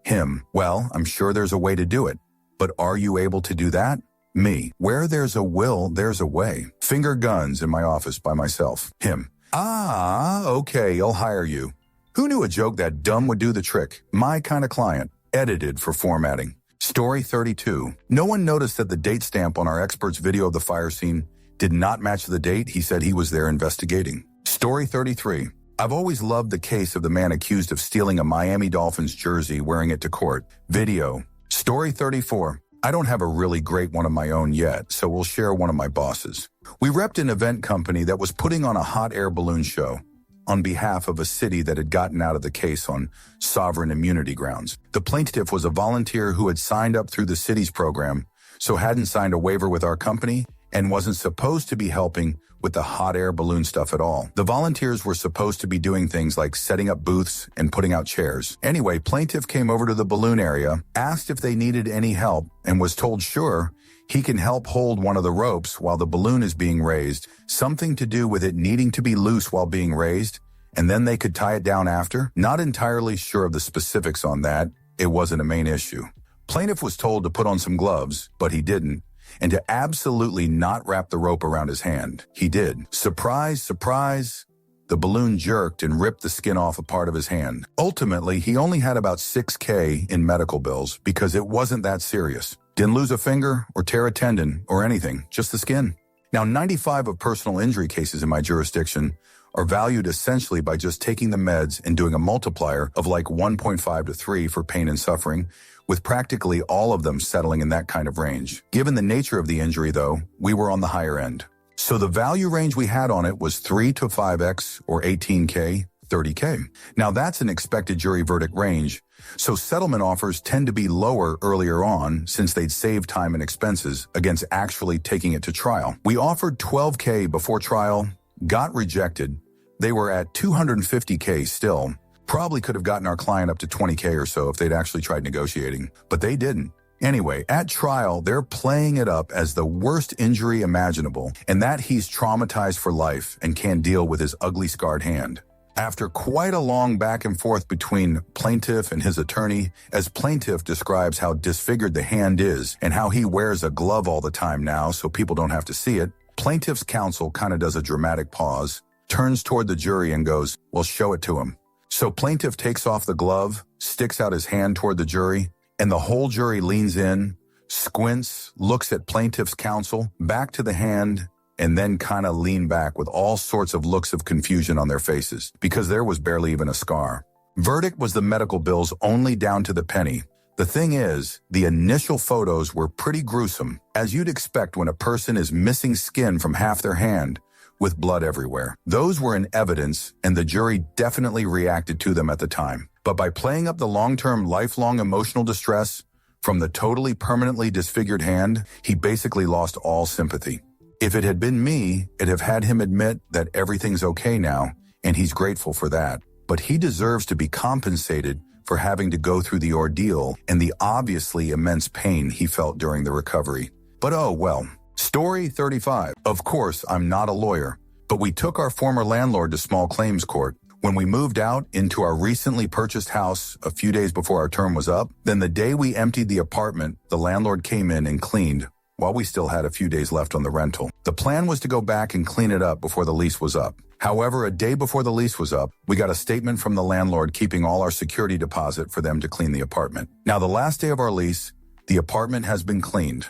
Him. Well, I'm sure there's a way to do it. But are you able to do that? Me. Where there's a will, there's a way. Finger guns in my office by myself. Him. Okay, I'll hire you. Who knew a joke that dumb would do the trick? My kind of client. Edited for formatting. Story 32. No one noticed that the date stamp on our expert's video of the fire scene did not match the date he said he was there investigating. Story 33. I've always loved the case of the man accused of stealing a Miami Dolphins jersey wearing it to court. Video. Story 34. I don't have a really great one of my own yet, so we'll share one of my bosses. We repped an event company that was putting on a hot air balloon show on behalf of a city that had gotten out of the case on sovereign immunity grounds. The plaintiff was a volunteer who had signed up through the city's program, so hadn't signed a waiver with our company and wasn't supposed to be helping with the hot air balloon stuff at all. The volunteers were supposed to be doing things like setting up booths and putting out chairs. Anyway, plaintiff came over to the balloon area, asked if they needed any help, and was told sure, he can help hold one of the ropes while the balloon is being raised, something to do with it needing to be loose while being raised, and then they could tie it down after. Not entirely sure of the specifics on that. It wasn't a main issue. Plaintiff was told to put on some gloves, but he didn't, and to absolutely not wrap the rope around his hand. He did. Surprise, surprise. The balloon jerked and ripped the skin off a part of his hand. Ultimately, he only had about $6,000 in medical bills because it wasn't that serious. Didn't lose a finger or tear a tendon or anything, just the skin. Now, 95 of personal injury cases in my jurisdiction are valued essentially by just taking the meds and doing a multiplier of like 1.5 to 3 for pain and suffering, with practically all of them settling in that kind of range. Given the nature of the injury, though, we were on the higher end. So the value range we had on it was 3 to 5x or $18,000, $30,000. Now that's an expected jury verdict range, so settlement offers tend to be lower earlier on since they'd save time and expenses against actually taking it to trial. We offered $12,000 before trial, got rejected. They were at $250,000 still. Probably could have gotten our client up to $20,000 or so if they'd actually tried negotiating, but they didn't. Anyway, at trial, they're playing it up as the worst injury imaginable, and that he's traumatized for life and can't deal with his ugly scarred hand. After quite a long back and forth between plaintiff and his attorney, as plaintiff describes how disfigured the hand is and how he wears a glove all the time now so people don't have to see it, plaintiff's counsel kind of does a dramatic pause, turns toward the jury and goes, "Well, show it to him." So plaintiff takes off the glove, sticks out his hand toward the jury, and the whole jury leans in, squints, looks at plaintiff's counsel, back to the hand, and then kind of lean back with all sorts of looks of confusion on their faces, because there was barely even a scar. Verdict was the medical bills only down to the penny. The thing is, the initial photos were pretty gruesome, as you'd expect when a person is missing skin from half their hand, with blood everywhere. Those were in evidence, and the jury definitely reacted to them at the time. But by playing up the long-term, lifelong emotional distress from the totally permanently disfigured hand, he basically lost all sympathy. If it had been me, it'd have had him admit that everything's okay now, and he's grateful for that. But he deserves to be compensated for having to go through the ordeal and the obviously immense pain he felt during the recovery. But oh well. Story 35. Of course, I'm not a lawyer, but we took our former landlord to small claims court. When we moved out into our recently purchased house a few days before our term was up, then the day we emptied the apartment, the landlord came in and cleaned while we still had a few days left on the rental. The plan was to go back and clean it up before the lease was up. However, a day before the lease was up, we got a statement from the landlord keeping all our security deposit for them to clean the apartment. Now, the last day of our lease, the apartment has been cleaned.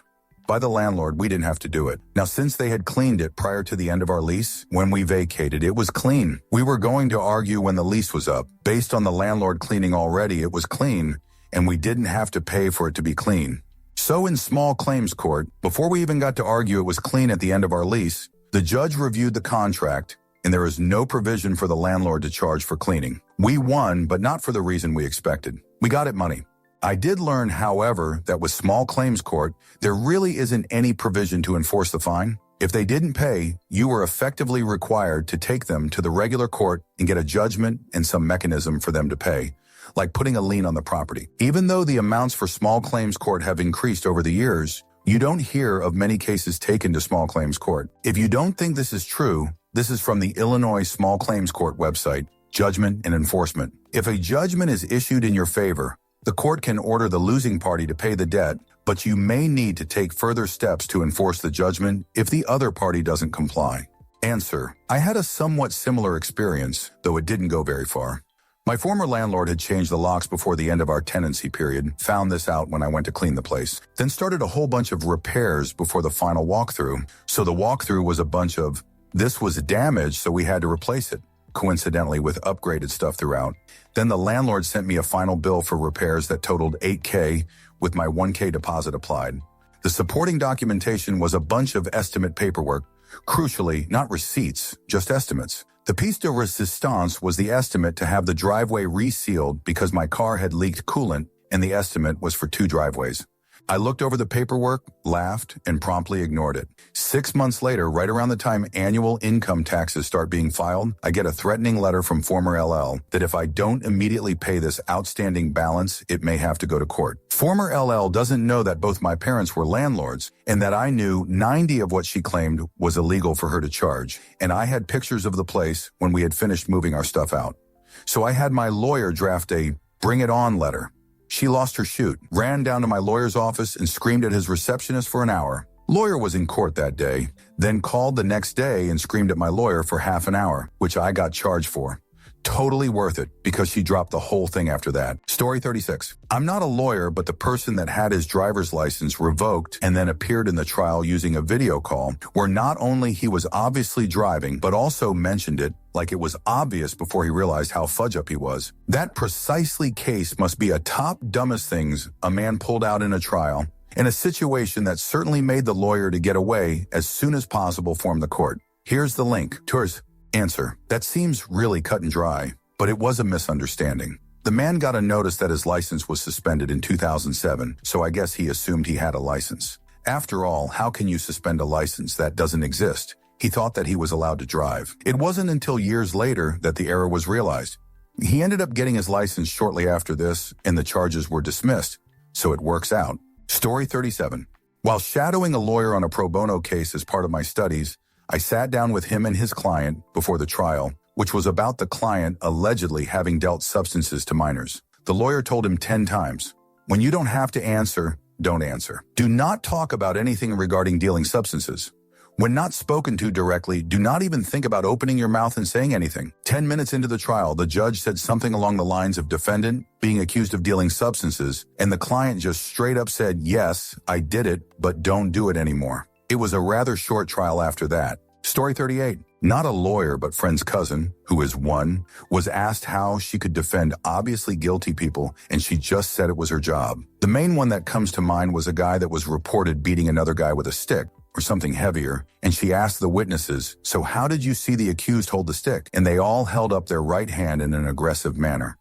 By the landlord, we didn't have to do it. Now, since they had cleaned it prior to the end of our lease, when we vacated, it was clean. We were going to argue when the lease was up. Based on the landlord cleaning already, it was clean, and we didn't have to pay for it to be clean. So in small claims court, before we even got to argue it was clean at the end of our lease, the judge reviewed the contract, and there is no provision for the landlord to charge for cleaning. We won, but not for the reason we expected. We got it money. I did learn, however, that with small claims court, there really isn't any provision to enforce the fine. If they didn't pay, you were effectively required to take them to the regular court and get a judgment and some mechanism for them to pay, like putting a lien on the property. Even though the amounts for small claims court have increased over the years, you don't hear of many cases taken to small claims court. If you don't think this is true, this is from the Illinois Small Claims Court website, Judgment and Enforcement. If a judgment is issued in your favor, the court can order the losing party to pay the debt, but you may need to take further steps to enforce the judgment if the other party doesn't comply. Answer: I had a somewhat similar experience, though it didn't go very far. My former landlord had changed the locks before the end of our tenancy period, found this out when I went to clean the place, then started a whole bunch of repairs before the final walkthrough. So the walkthrough was a bunch of, this was damaged, so we had to replace it, coincidentally with upgraded stuff throughout. Then the landlord sent me a final bill for repairs that totaled $8K with my $1K deposit applied. The supporting documentation was a bunch of estimate paperwork, crucially, not receipts, just estimates. The piece de resistance was the estimate to have the driveway resealed because my car had leaked coolant, and the estimate was for 2 driveways. I looked over the paperwork, laughed, and promptly ignored it. 6 months later, right around the time annual income taxes start being filed, I get a threatening letter from former LL that if I don't immediately pay this outstanding balance, it may have to go to court. Former LL doesn't know that both my parents were landlords and that I knew 90 of what she claimed was illegal for her to charge, and I had pictures of the place when we had finished moving our stuff out. So I had my lawyer draft a "bring it on" letter. She lost her shoot, ran down to my lawyer's office and screamed at his receptionist for an hour. Lawyer was in court that day, then called the next day and screamed at my lawyer for half an hour, which I got charged for. Totally worth it because she dropped the whole thing after that. Story 36. I'm not a lawyer, but the person that had his driver's license revoked and then appeared in the trial using a video call where not only he was obviously driving, but also mentioned it like it was obvious before he realized how fudge up he was. That precisely case must be a top dumbest things a man pulled out in a trial, in a situation that certainly made the lawyer to get away as soon as possible from the court. Here's the link. Tours. Answer: that seems really cut and dry, but it was a misunderstanding. The man got a notice that his license was suspended in 2007, so I guess he assumed he had a license. After all, how can you suspend a license that doesn't exist? He thought that he was allowed to drive. It wasn't until years later that the error was realized. He ended up getting his license shortly after this, and the charges were dismissed, so it works out. Story 37. While shadowing a lawyer on a pro bono case as part of my studies, I sat down with him and his client before the trial, which was about the client allegedly having dealt substances to minors. The lawyer told him 10 times, when you don't have to answer, don't answer. Do not talk about anything regarding dealing substances. When not spoken to directly, do not even think about opening your mouth and saying anything. 10 minutes into the trial, the judge said something along the lines of defendant being accused of dealing substances, and the client just straight up said, yes, I did it, but don't do it anymore. It was a rather short trial after that. Story 38. Not a lawyer, but friend's cousin, who is one, was asked how she could defend obviously guilty people, and she just said it was her job. The main one that comes to mind was a guy that was reported beating another guy with a stick, or something heavier, and she asked the witnesses, so how did you see the accused hold the stick? And they all held up their right hand in an aggressive manner.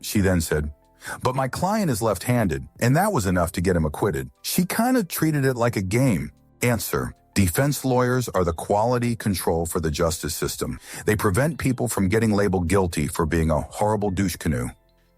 She then said, but my client is left-handed, and that was enough to get him acquitted. She kind of treated it like a game. Answer: defense lawyers are the quality control for the justice system. They prevent people from getting labeled guilty for being a horrible douche canoe.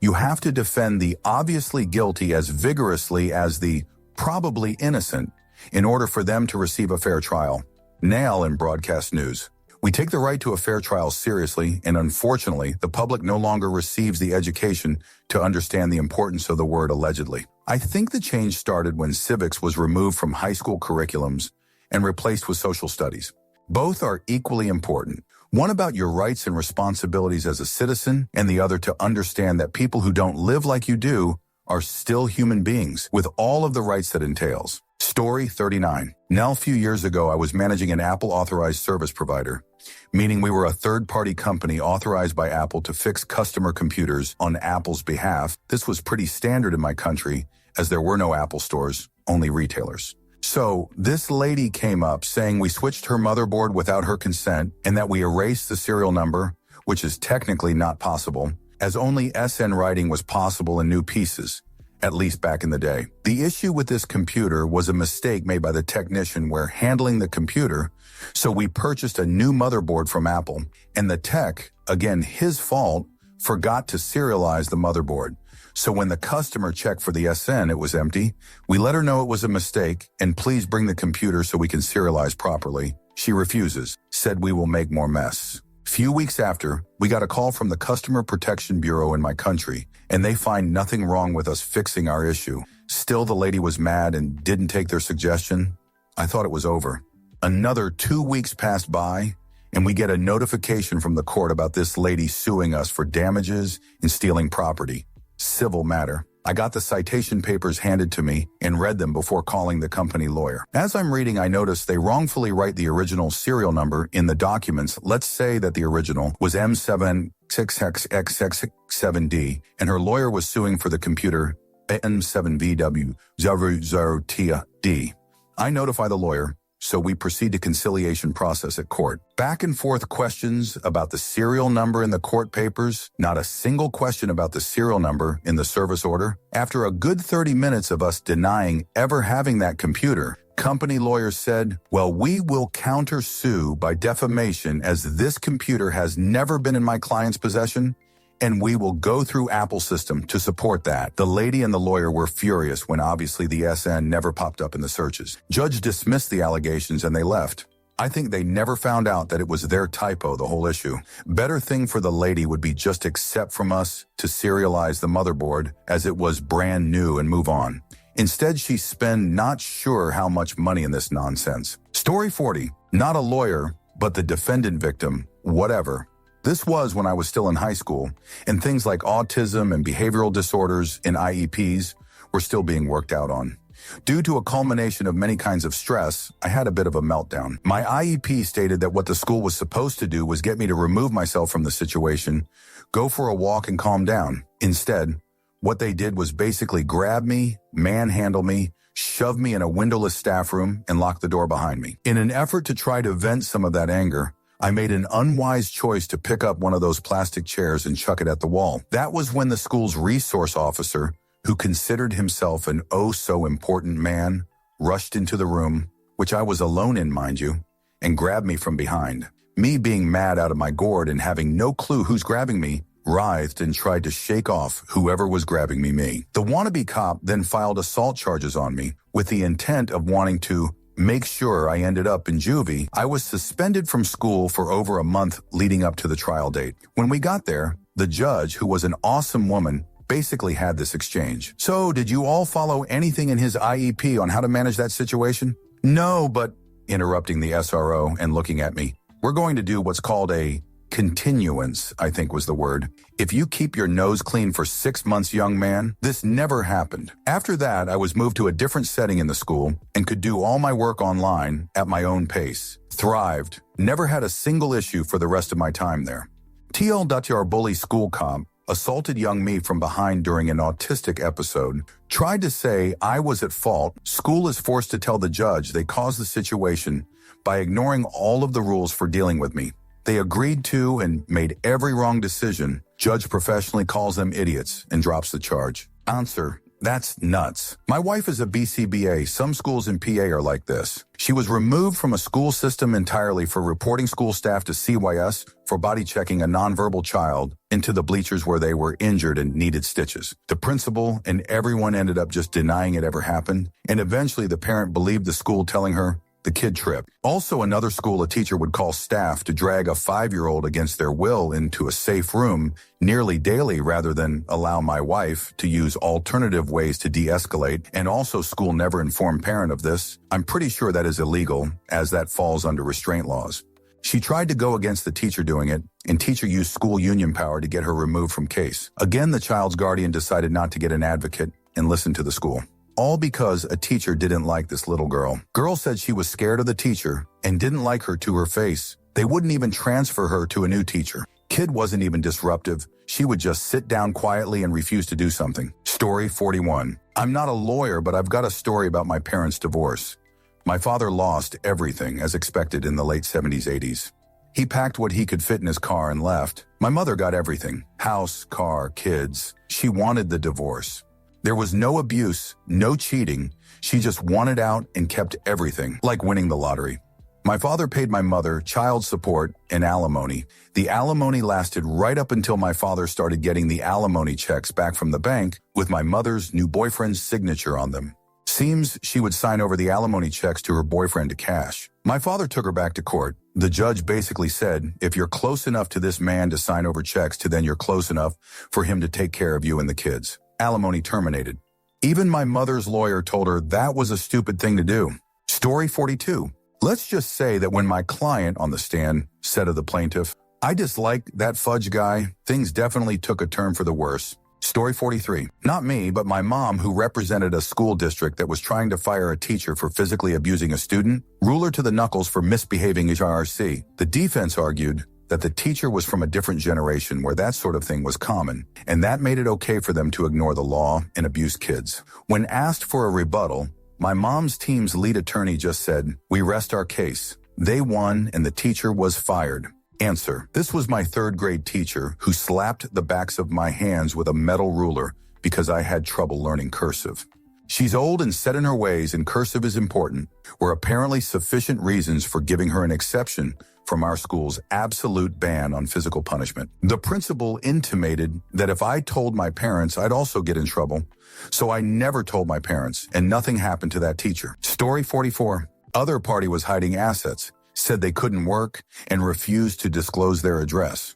You have to defend the obviously guilty as vigorously as the probably innocent in order for them to receive a fair trial. Nail in broadcast news. We take the right to a fair trial seriously, and unfortunately, the public no longer receives the education to understand the importance of the word allegedly. I think the change started when civics was removed from high school curriculums and replaced with social studies. Both are equally important. One about your rights and responsibilities as a citizen, and the other to understand that people who don't live like you do are still human beings with all of the rights that entails. Story 39. Now, a few years ago, I was managing an Apple authorized service provider, meaning we were a third-party company authorized by Apple to fix customer computers on Apple's behalf. This was pretty standard in my country, as there were no Apple stores, only retailers. So this lady came up saying we switched her motherboard without her consent and that we erased the serial number, which is technically not possible, as only SN writing was possible in new pieces, at least back in the day. The issue with this computer was a mistake made by the technician where handling the computer, so we purchased a new motherboard from Apple, and the tech, again his fault, forgot to serialize the motherboard. So when the customer checked for the SN, it was empty. We let her know it was a mistake, and please bring the computer so we can serialize properly. She refuses, said we will make more mess. Few weeks after, we got a call from the Customer Protection Bureau in my country, and they find nothing wrong with us fixing our issue. Still, the lady was mad and didn't take their suggestion. I thought it was over. Another 2 weeks passed by, and we get a notification from the court about this lady suing us for damages and stealing property. Civil matter. I got the citation papers handed to me and read them before calling the company lawyer. As I'm reading, I noticed they wrongfully write the original serial number in the documents. Let's say that the original was M766XX7D, and her lawyer was suing for the computer N7VW00TD. I notify the lawyer, so we proceed to conciliation process at court. Back and forth questions about the serial number in the court papers, not a single question about the serial number in the service order. After a good 30 minutes of us denying ever having that computer, company lawyer said, well, we will countersue by defamation as this computer has never been in my client's possession, and we will go through Apple system to support that. The lady and the lawyer were furious when obviously the SN never popped up in the searches. Judge dismissed the allegations and they left. I think they never found out that it was their typo, the whole issue. Better thing for the lady would be just accept from us to serialize the motherboard as it was brand new and move on. Instead, she spent not sure how much money in this nonsense. Story 40. Not a lawyer, but the defendant victim, whatever. This was when I was still in high school, and things like autism and behavioral disorders and IEPs were still being worked out on. Due to a culmination of many kinds of stress, I had a bit of a meltdown. My IEP stated that what the school was supposed to do was get me to remove myself from the situation, go for a walk and calm down. Instead, what they did was basically grab me, manhandle me, shove me in a windowless staff room, and lock the door behind me. In an effort to try to vent some of that anger, I made an unwise choice to pick up one of those plastic chairs and chuck it at the wall. That was when the school's resource officer, who considered himself an oh-so-important man, rushed into the room, which I was alone in, mind you, and grabbed me from behind. Me being mad out of my gourd and having no clue who's grabbing me, writhed and tried to shake off whoever was grabbing me. The wannabe cop then filed assault charges on me with the intent of wanting to make sure I ended up in juvie. I was suspended from school for over a month leading up to the trial date. When we got there, the judge, who was an awesome woman, basically had this exchange. So, did you all follow anything in his IEP on how to manage that situation? No, but, interrupting the SRO and looking at me, we're going to do what's called a continuance, I think was the word. If you keep your nose clean for 6 months, young man, this never happened. After that, I was moved to a different setting in the school and could do all my work online at my own pace. Thrived. Never had a single issue for the rest of my time there. TL. Bully school cop assaulted young me from behind during an autistic episode, tried to say I was at fault. School is forced to tell the judge they caused the situation by ignoring all of the rules for dealing with me. They agreed to and made every wrong decision. Judge professionally calls them idiots and drops the charge. Answer: that's nuts. My wife is a BCBA. Some schools in PA are like this. She was removed from a school system entirely for reporting school staff to CYS for body checking a nonverbal child into the bleachers where they were injured and needed stitches. The principal and everyone ended up just denying it ever happened, and eventually the parent believed the school telling her the kid tripped. Also, another school, a teacher would call staff to drag a 5-year-old against their will into a safe room nearly daily rather than allow my wife to use alternative ways to de-escalate. And also, school never informed parent of this. I'm pretty sure that is illegal, as that falls under restraint laws. She tried to go against the teacher doing it, and teacher used school union power to get her removed from case. Again, the child's guardian decided not to get an advocate and listen to the school. All because a teacher didn't like this little girl. Girl said she was scared of the teacher and didn't like her to her face. They wouldn't even transfer her to a new teacher. Kid wasn't even disruptive. She would just sit down quietly and refuse to do something. Story 41. I'm not a lawyer, but I've got a story about my parents' divorce. My father lost everything as expected in the late 70s, 80s. He packed what he could fit in his car and left. My mother got everything. House, car, kids. She wanted the divorce. There was no abuse, no cheating. She just wanted out and kept everything, like winning the lottery. My father paid my mother child support and alimony. The alimony lasted right up until my father started getting the alimony checks back from the bank with my mother's new boyfriend's signature on them. Seems she would sign over the alimony checks to her boyfriend to cash. My father took her back to court. The judge basically said, if you're close enough to this man to sign over checks to then you're close enough for him to take care of you and the kids. Alimony terminated. Even my mother's lawyer told her that was a stupid thing to do. Story 42. Let's just say that when my client on the stand said of the plaintiff, I dislike that fudge guy, things definitely took a turn for the worse. Story 43. Not me, but my mom, who represented a school district that was trying to fire a teacher for physically abusing a student, ruler to the knuckles for misbehaving as IRC. The defense argued that the teacher was from a different generation where that sort of thing was common, and that made it okay for them to ignore the law and abuse kids. When asked for a rebuttal, my mom's team's lead attorney just said, we rest our case. They won and the teacher was fired. Answer. This was my third grade teacher who slapped the backs of my hands with a metal ruler because I had trouble learning cursive. She's old and set in her ways and cursive is important, were apparently sufficient reasons for giving her an exception from our school's absolute ban on physical punishment. The principal intimated that if I told my parents, I'd also get in trouble. So I never told my parents, and nothing happened to that teacher. Story 44. Other party was hiding assets, said they couldn't work, and refused to disclose their address.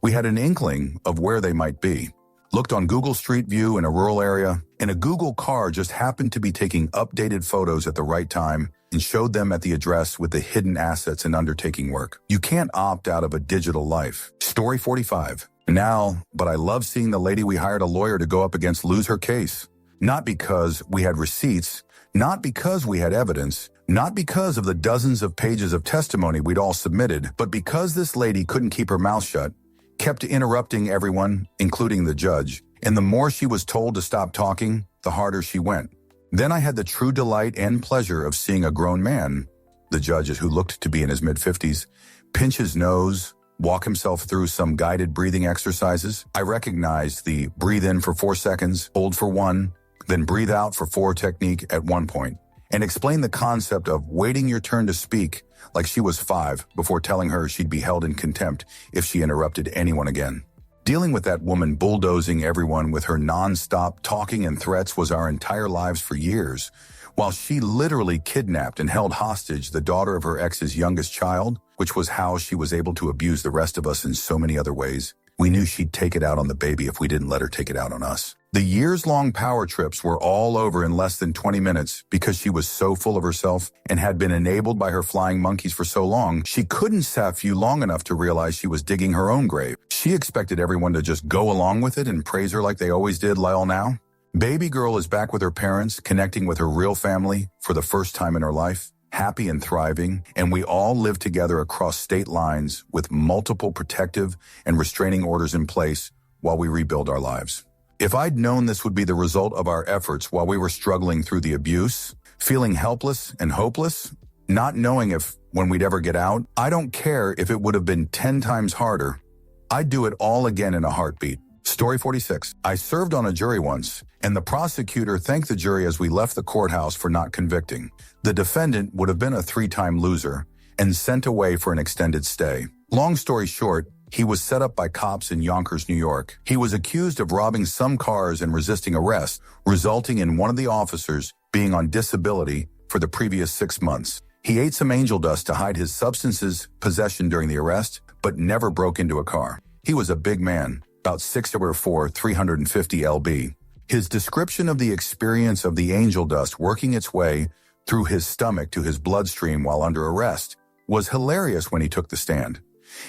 We had an inkling of where they might be. Looked on Google Street View in a rural area, and a Google car just happened to be taking updated photos at the right time and showed them at the address with the hidden assets and undertaking work. You can't opt out of a digital life. Story 45. But I love seeing the lady we hired a lawyer to go up against lose her case. Not because we had receipts, not because we had evidence, not because of the dozens of pages of testimony we'd all submitted, but because this lady couldn't keep her mouth shut, kept interrupting everyone, including the judge, and the more she was told to stop talking, the harder she went. Then I had the true delight and pleasure of seeing a grown man, the judge who looked to be in his mid-50s, pinch his nose, walk himself through some guided breathing exercises. I recognized the breathe in for 4 seconds, hold for 1, then breathe out for 4 technique at one point, and explain the concept of waiting your turn to speak like she was 5 before telling her she'd be held in contempt if she interrupted anyone again. Dealing with that woman bulldozing everyone with her non-stop talking and threats was our entire lives for years, while she literally kidnapped and held hostage the daughter of her ex's youngest child, which was how she was able to abuse the rest of us in so many other ways. We knew she'd take it out on the baby if we didn't let her take it out on us. The years-long power trips were all over in less than 20 minutes because she was so full of herself and had been enabled by her flying monkeys for so long, she couldn't sat you long enough to realize she was digging her own grave. She expected everyone to just go along with it and praise her like they always did, Lyle now. Baby girl is back with her parents, connecting with her real family for the first time in her life, happy and thriving, and we all live together across state lines with multiple protective and restraining orders in place while we rebuild our lives. If I'd known this would be the result of our efforts while we were struggling through the abuse, feeling helpless and hopeless, not knowing if when we'd ever get out, I don't care if it would have been 10 times harder. I'd do it all again in a heartbeat. Story 46. I served on a jury once, and the prosecutor thanked the jury as we left the courthouse for not convicting. The defendant would have been a 3-time loser and sent away for an extended stay. Long story short, he was set up by cops in Yonkers, New York. He was accused of robbing some cars and resisting arrest, resulting in one of the officers being on disability for the previous 6 months. He ate some angel dust to hide his substances possession during the arrest, but never broke into a car. He was a big man, about 6'4", 350 lb. His description of the experience of the angel dust working its way through his stomach to his bloodstream while under arrest was hilarious when he took the stand.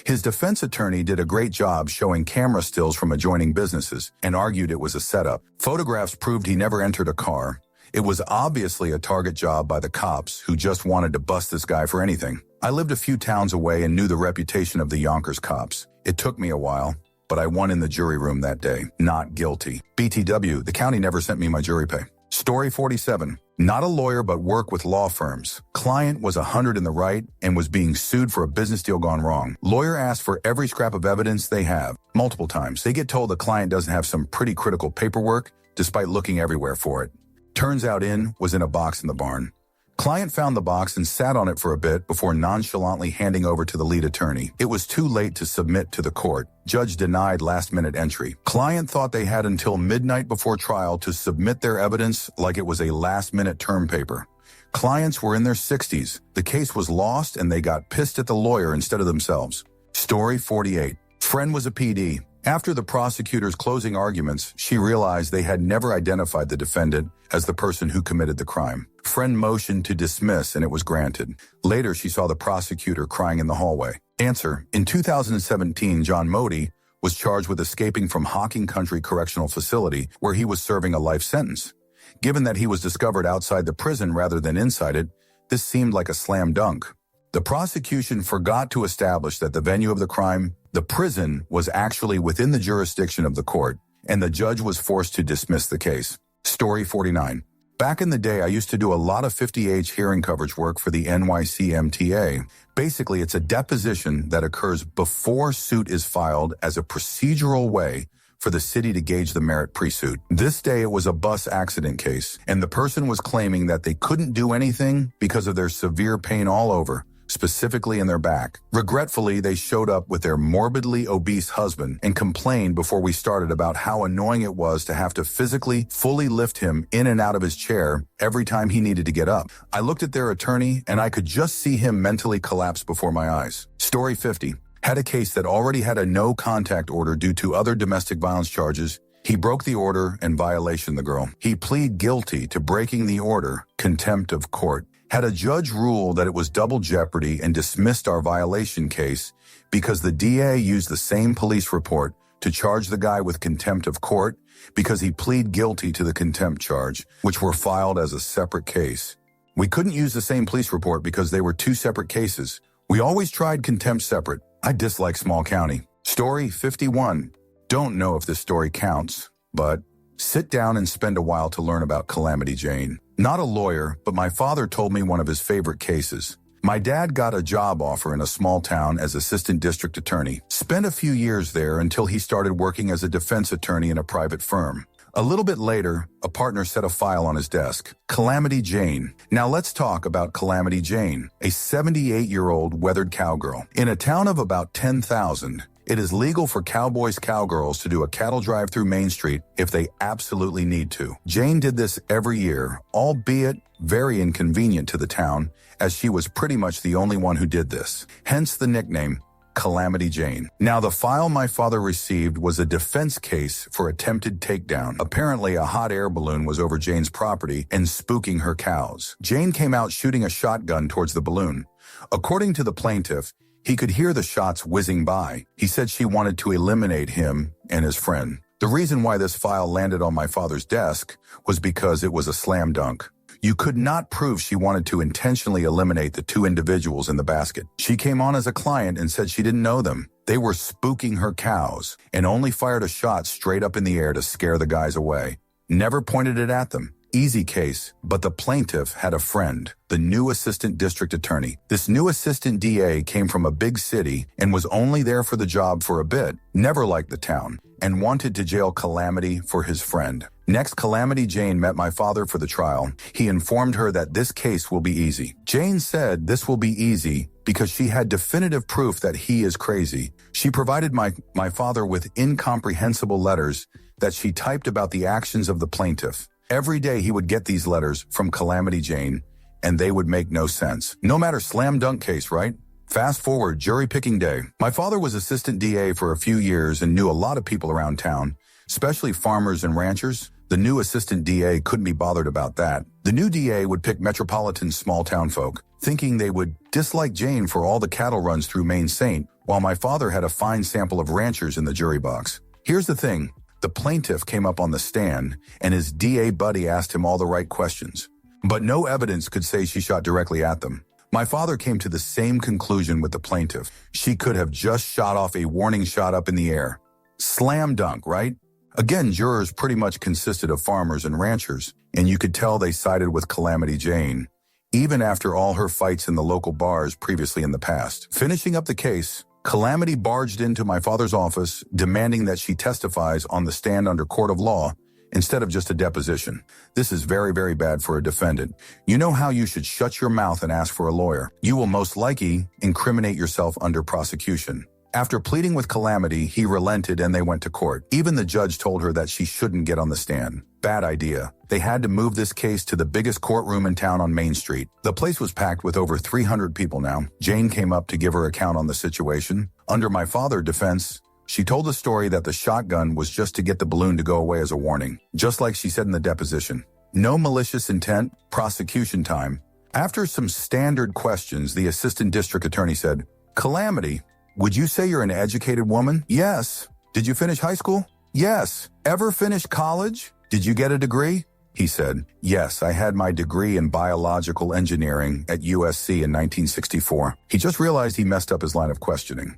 His defense attorney did a great job showing camera stills from adjoining businesses and argued it was a setup. Photographs proved he never entered a car. It was obviously a target job by the cops who just wanted to bust this guy for anything. I lived a few towns away and knew the reputation of the Yonkers cops. It took me a while, but I won in the jury room that day. Not guilty. BTW, the county never sent me my jury pay. Story 47. Not a lawyer, but work with law firms. Client was 100 in the right and was being sued for a business deal gone wrong. Lawyer asked for every scrap of evidence they have. Multiple times. They get told the client doesn't have some pretty critical paperwork, despite looking everywhere for it. Turns out was in a box in the barn. Client found the box and sat on it for a bit before nonchalantly handing over to the lead attorney. It was too late to submit to the court. Judge denied last-minute entry. Client thought they had until midnight before trial to submit their evidence like it was a last-minute term paper. Clients were in their 60s. The case was lost and they got pissed at the lawyer instead of themselves. Story 48. Friend was a PD. After the prosecutor's closing arguments, she realized they had never identified the defendant as the person who committed the crime. Friend motioned to dismiss and it was granted. Later, she saw the prosecutor crying in the hallway. Answer: in 2017, John Modi was charged with escaping from Hocking Country Correctional Facility, where he was serving a life sentence. Given that he was discovered outside the prison rather than inside it, this seemed like a slam dunk. The prosecution forgot to establish that the venue of the crime, the prison, was actually within the jurisdiction of the court, and the judge was forced to dismiss the case. Story 49. Back in the day, I used to do a lot of 50H hearing coverage work for the NYCMTA. Basically, it's a deposition that occurs before suit is filed as a procedural way for the city to gauge the merit pre-suit. This day, it was a bus accident case, and the person was claiming that they couldn't do anything because of their severe pain all over, specifically in their back. Regretfully, they showed up with their morbidly obese husband and complained before we started about how annoying it was to have to physically fully lift him in and out of his chair every time he needed to get up. I looked at their attorney and I could just see him mentally collapse before my eyes. Story 50. Had a case that already had a no contact order due to other domestic violence charges. He broke the order and violated the girl. He pleaded guilty to breaking the order, contempt of court. Had a judge rule that it was double jeopardy and dismissed our violation case because the DA used the same police report to charge the guy with contempt of court because he pleaded guilty to the contempt charge, which were filed as a separate case. We couldn't use the same police report because they were two separate cases. We always tried contempt separate. I dislike small county. Story 51. Don't know if this story counts, but sit down and spend a while to learn about Calamity Jane. Not a lawyer, but my father told me one of his favorite cases. My dad got a job offer in a small town as assistant district attorney. Spent a few years there until he started working as a defense attorney in a private firm. A little bit later, a partner set a file on his desk. Calamity Jane. Now let's talk about Calamity Jane, a 78-year-old weathered cowgirl. In a town of about 10,000, it is legal for cowboys/cowgirls to do a cattle drive through Main Street if they absolutely need to. Jane did this every year, albeit very inconvenient to the town, as she was pretty much the only one who did this. Hence the nickname, Calamity Jane. Now, the file my father received was a defense case for attempted takedown. Apparently, a hot air balloon was over Jane's property and spooking her cows. Jane came out shooting a shotgun towards the balloon. According to the plaintiff, he could hear the shots whizzing by. He said she wanted to eliminate him and his friend. The reason why this file landed on my father's desk was because it was a slam dunk. You could not prove she wanted to intentionally eliminate the two individuals in the basket. She came on as a client and said she didn't know them. They were spooking her cows and only fired a shot straight up in the air to scare the guys away. Never pointed it at them. Easy case, but the plaintiff had a friend, the new assistant district attorney. This new assistant DA came from a big city and was only there for the job for a bit, never liked the town, and wanted to jail Calamity for his friend. Next, Calamity Jane met my father for the trial. He informed her that this case will be easy. Jane said this will be easy because she had definitive proof that he is crazy. She provided my father with incomprehensible letters that she typed about the actions of the plaintiff. Every day he would get these letters from Calamity Jane, and they would make no sense. No matter slam dunk case, right? Fast forward, jury picking day. My father was assistant DA for a few years and knew a lot of people around town, especially farmers and ranchers. The new assistant DA couldn't be bothered about that. The new DA would pick metropolitan small town folk, thinking they would dislike Jane for all the cattle runs through Maine Saint, while my father had a fine sample of ranchers in the jury box. Here's the thing. The plaintiff came up on the stand, and his DA buddy asked him all the right questions. But no evidence could say she shot directly at them. My father came to the same conclusion with the plaintiff. She could have just shot off a warning shot up in the air. Slam dunk, right? Again, jurors pretty much consisted of farmers and ranchers, and you could tell they sided with Calamity Jane, even after all her fights in the local bars previously in the past. Finishing up the case, Calamity barged into my father's office, demanding that she testifies on the stand under court of law instead of just a deposition. This is very, very bad for a defendant. You know how you should shut your mouth and ask for a lawyer. You will most likely incriminate yourself under prosecution. After pleading with Calamity, he relented and they went to court. Even the judge told her that she shouldn't get on the stand. Bad idea. They had to move this case to the biggest courtroom in town on Main Street. The place was packed with over 300 people now. Jane came up to give her account on the situation. Under my father's defense, she told the story that the shotgun was just to get the balloon to go away as a warning, just like she said in the deposition. No malicious intent, prosecution time. After some standard questions, the assistant district attorney said, "Calamity, would you say you're an educated woman?" "Yes." "Did you finish high school?" "Yes." "Ever finish college?" "Did you get a degree?" He said, "Yes, I had my degree in biological engineering at USC in 1964. He just realized he messed up his line of questioning.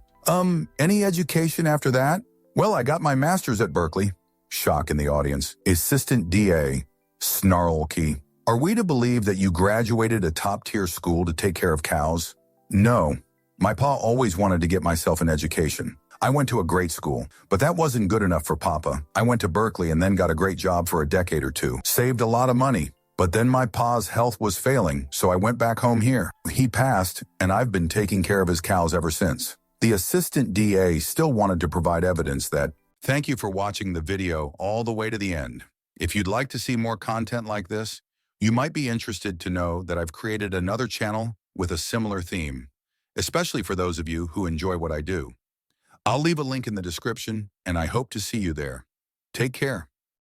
Any education after that?" "Well, I got my master's at Berkeley." Shock in the audience. Assistant DA, snarl key. "Are we to believe that you graduated a top-tier school to take care of cows?" "No. My pa always wanted to get myself an education. I went to a great school, but that wasn't good enough for Papa. I went to Berkeley and then got a great job for a decade or two. Saved a lot of money. But then my pa's health was failing, so I went back home here. He passed, and I've been taking care of his cows ever since." The assistant DA still wanted to provide evidence that, "Thank you for watching the video all the way to the end. If you'd like to see more content like this, you might be interested to know that I've created another channel with a similar theme, especially for those of you who enjoy what I do. I'll leave a link in the description, and I hope to see you there. Take care."